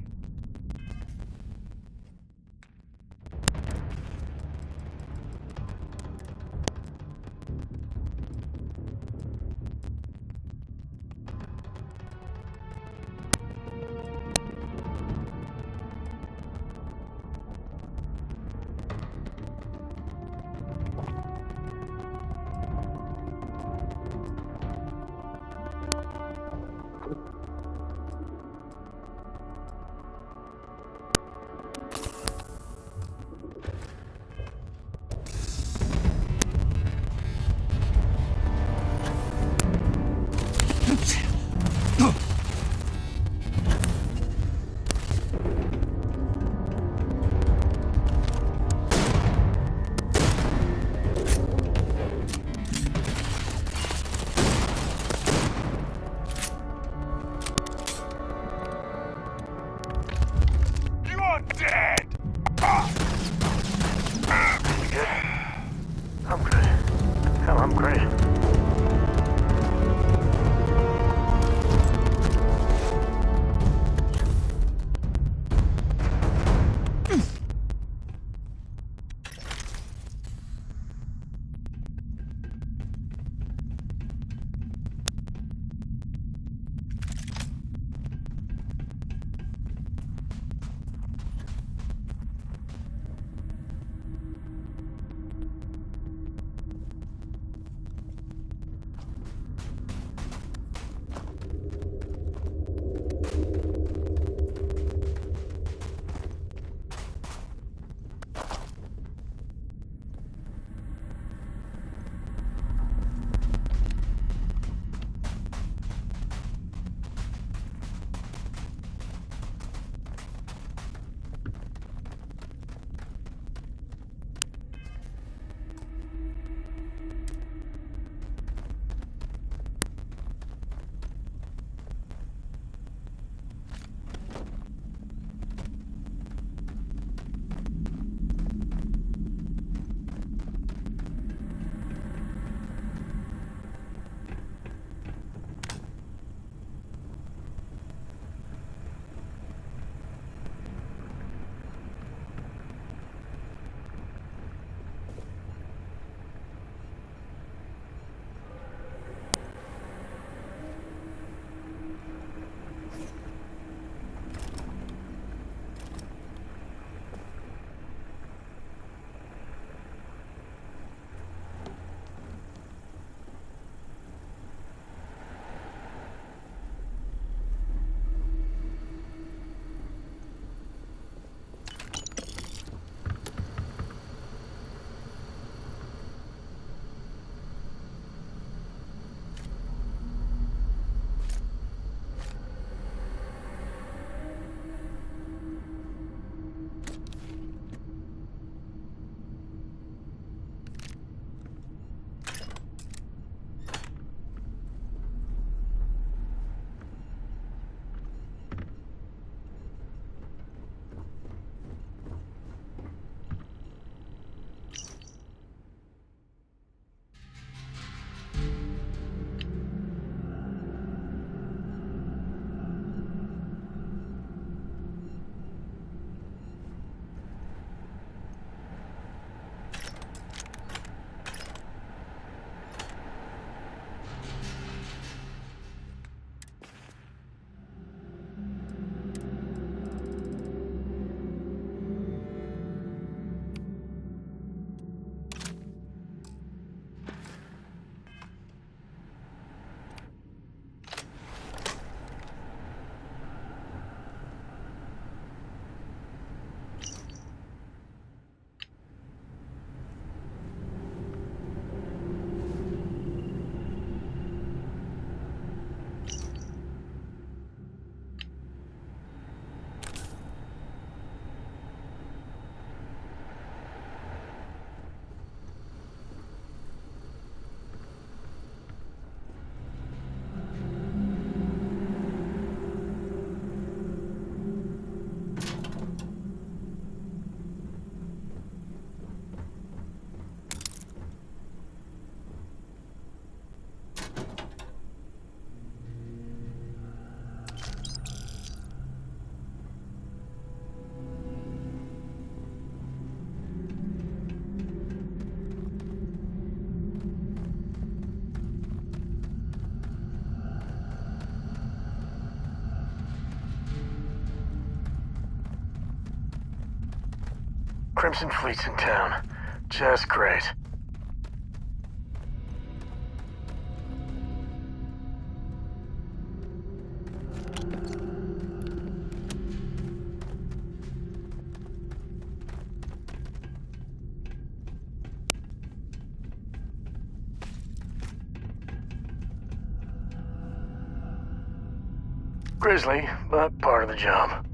Crimson Fleet's in town. Just great. Grisly, but part of the job.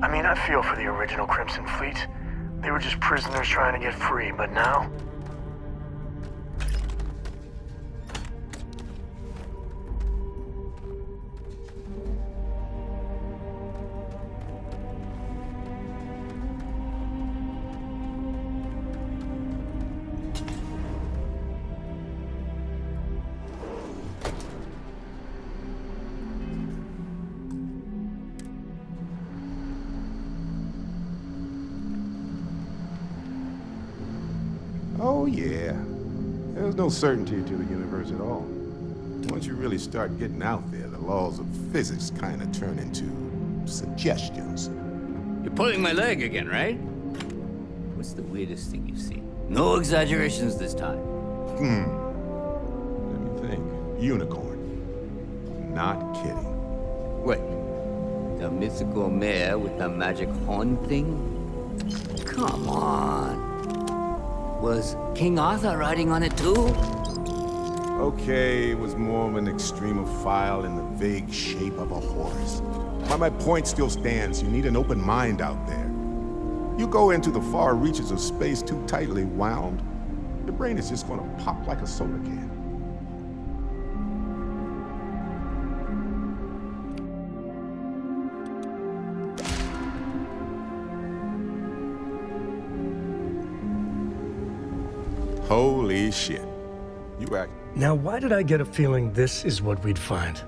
I mean, I feel for the original Crimson Fleet. They were just prisoners trying to get free, but now... Oh, yeah. There's no certainty to the universe at all. Once you really start getting out there, the laws of physics kind of turn into suggestions. You're pulling my leg again, right? What's the weirdest thing you've seen? No exaggerations this time. Let me think. Unicorn. Not kidding. Wait. The mythical mare with the magic horn thing? Come on. Was King Arthur riding on it too? Okay, it was more of an extremophile in the vague shape of a horse. But my point still stands. You need an open mind out there. You go into the far reaches of space too tightly wound, your brain is just gonna pop like a soda can. Holy shit. You act... Now, why did I get a feeling this is what we'd find?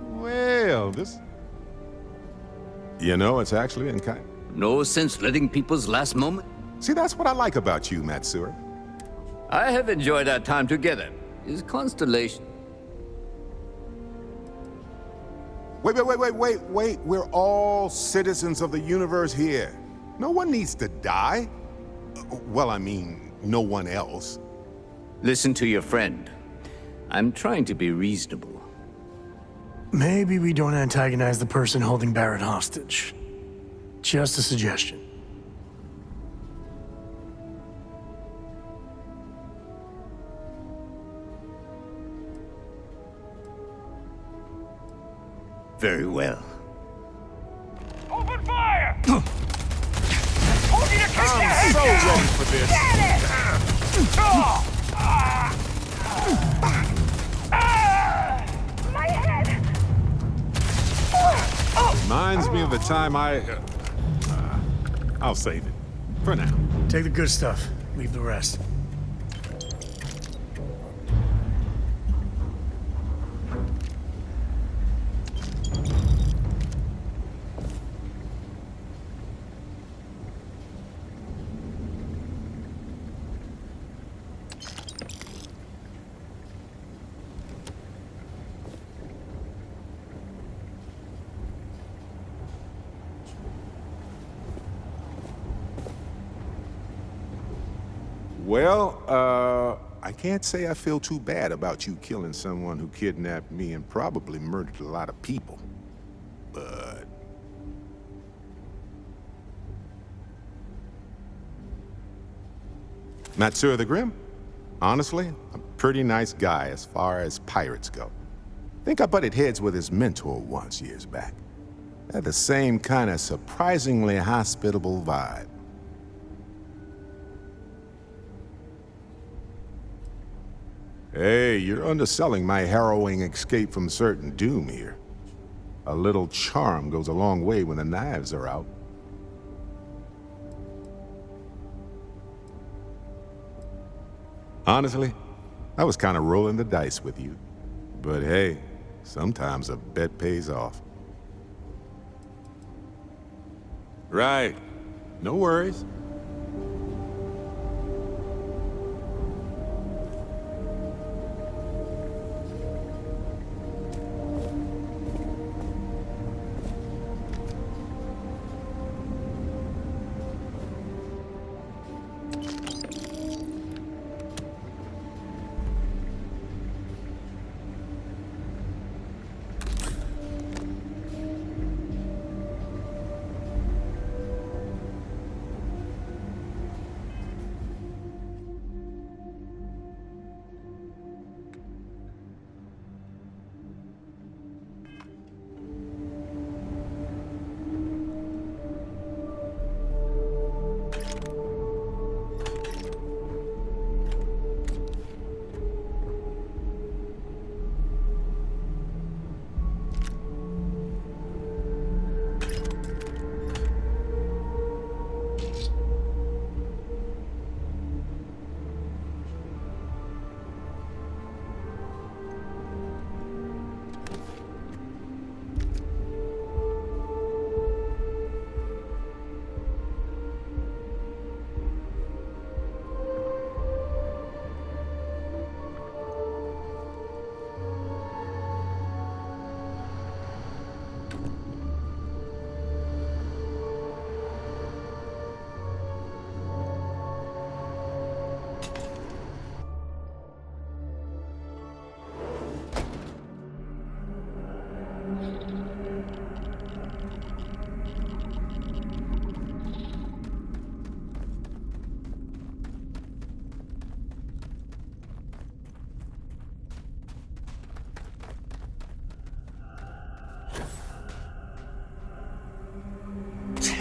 Well, this... You know, it's actually been kind... No sense letting people's last moment? See, that's what I like about you, Matsura. I have enjoyed our time together. Is Constellation... Wait. We're all citizens of the universe here. No one needs to die. Well, I mean, no one else. Listen to your friend. I'm trying to be reasonable. Maybe we don't antagonize the person holding Barrett hostage. Just a suggestion. Very well. Open fire! Hold you to kick your head so down! ready for this. Get it! My head! Reminds me of the time I'll save it. For now. Take the good stuff. Leave the rest. Well, I can't say I feel too bad about you killing someone who kidnapped me and probably murdered a lot of people. But... Matsura the Grim? Honestly, a pretty nice guy as far as pirates go. Think I butted heads with his mentor once years back. Had the same kind of surprisingly hospitable vibe. Hey, you're underselling my harrowing escape from certain doom here. A little charm goes a long way when the knives are out. Honestly, I was kind of rolling the dice with you. But hey, sometimes a bet pays off. Right. No worries.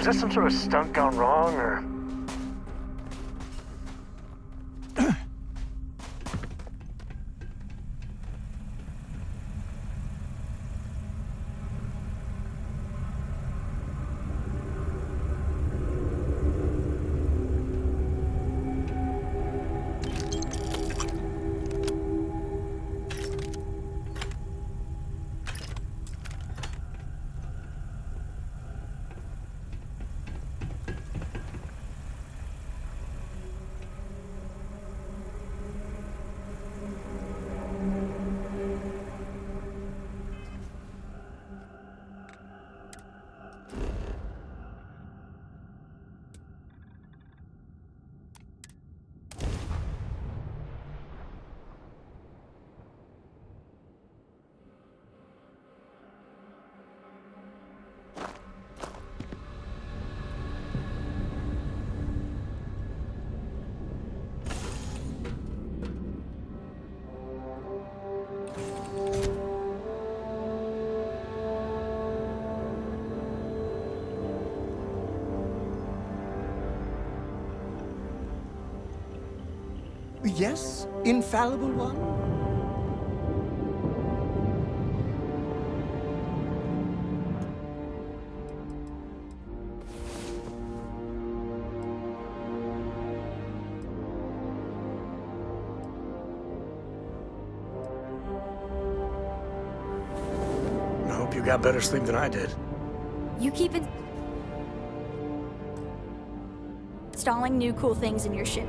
this some sort of stunt gone wrong, or...? Yes, infallible one? I hope you got better sleep than I did. You keep installing new cool things in your ship.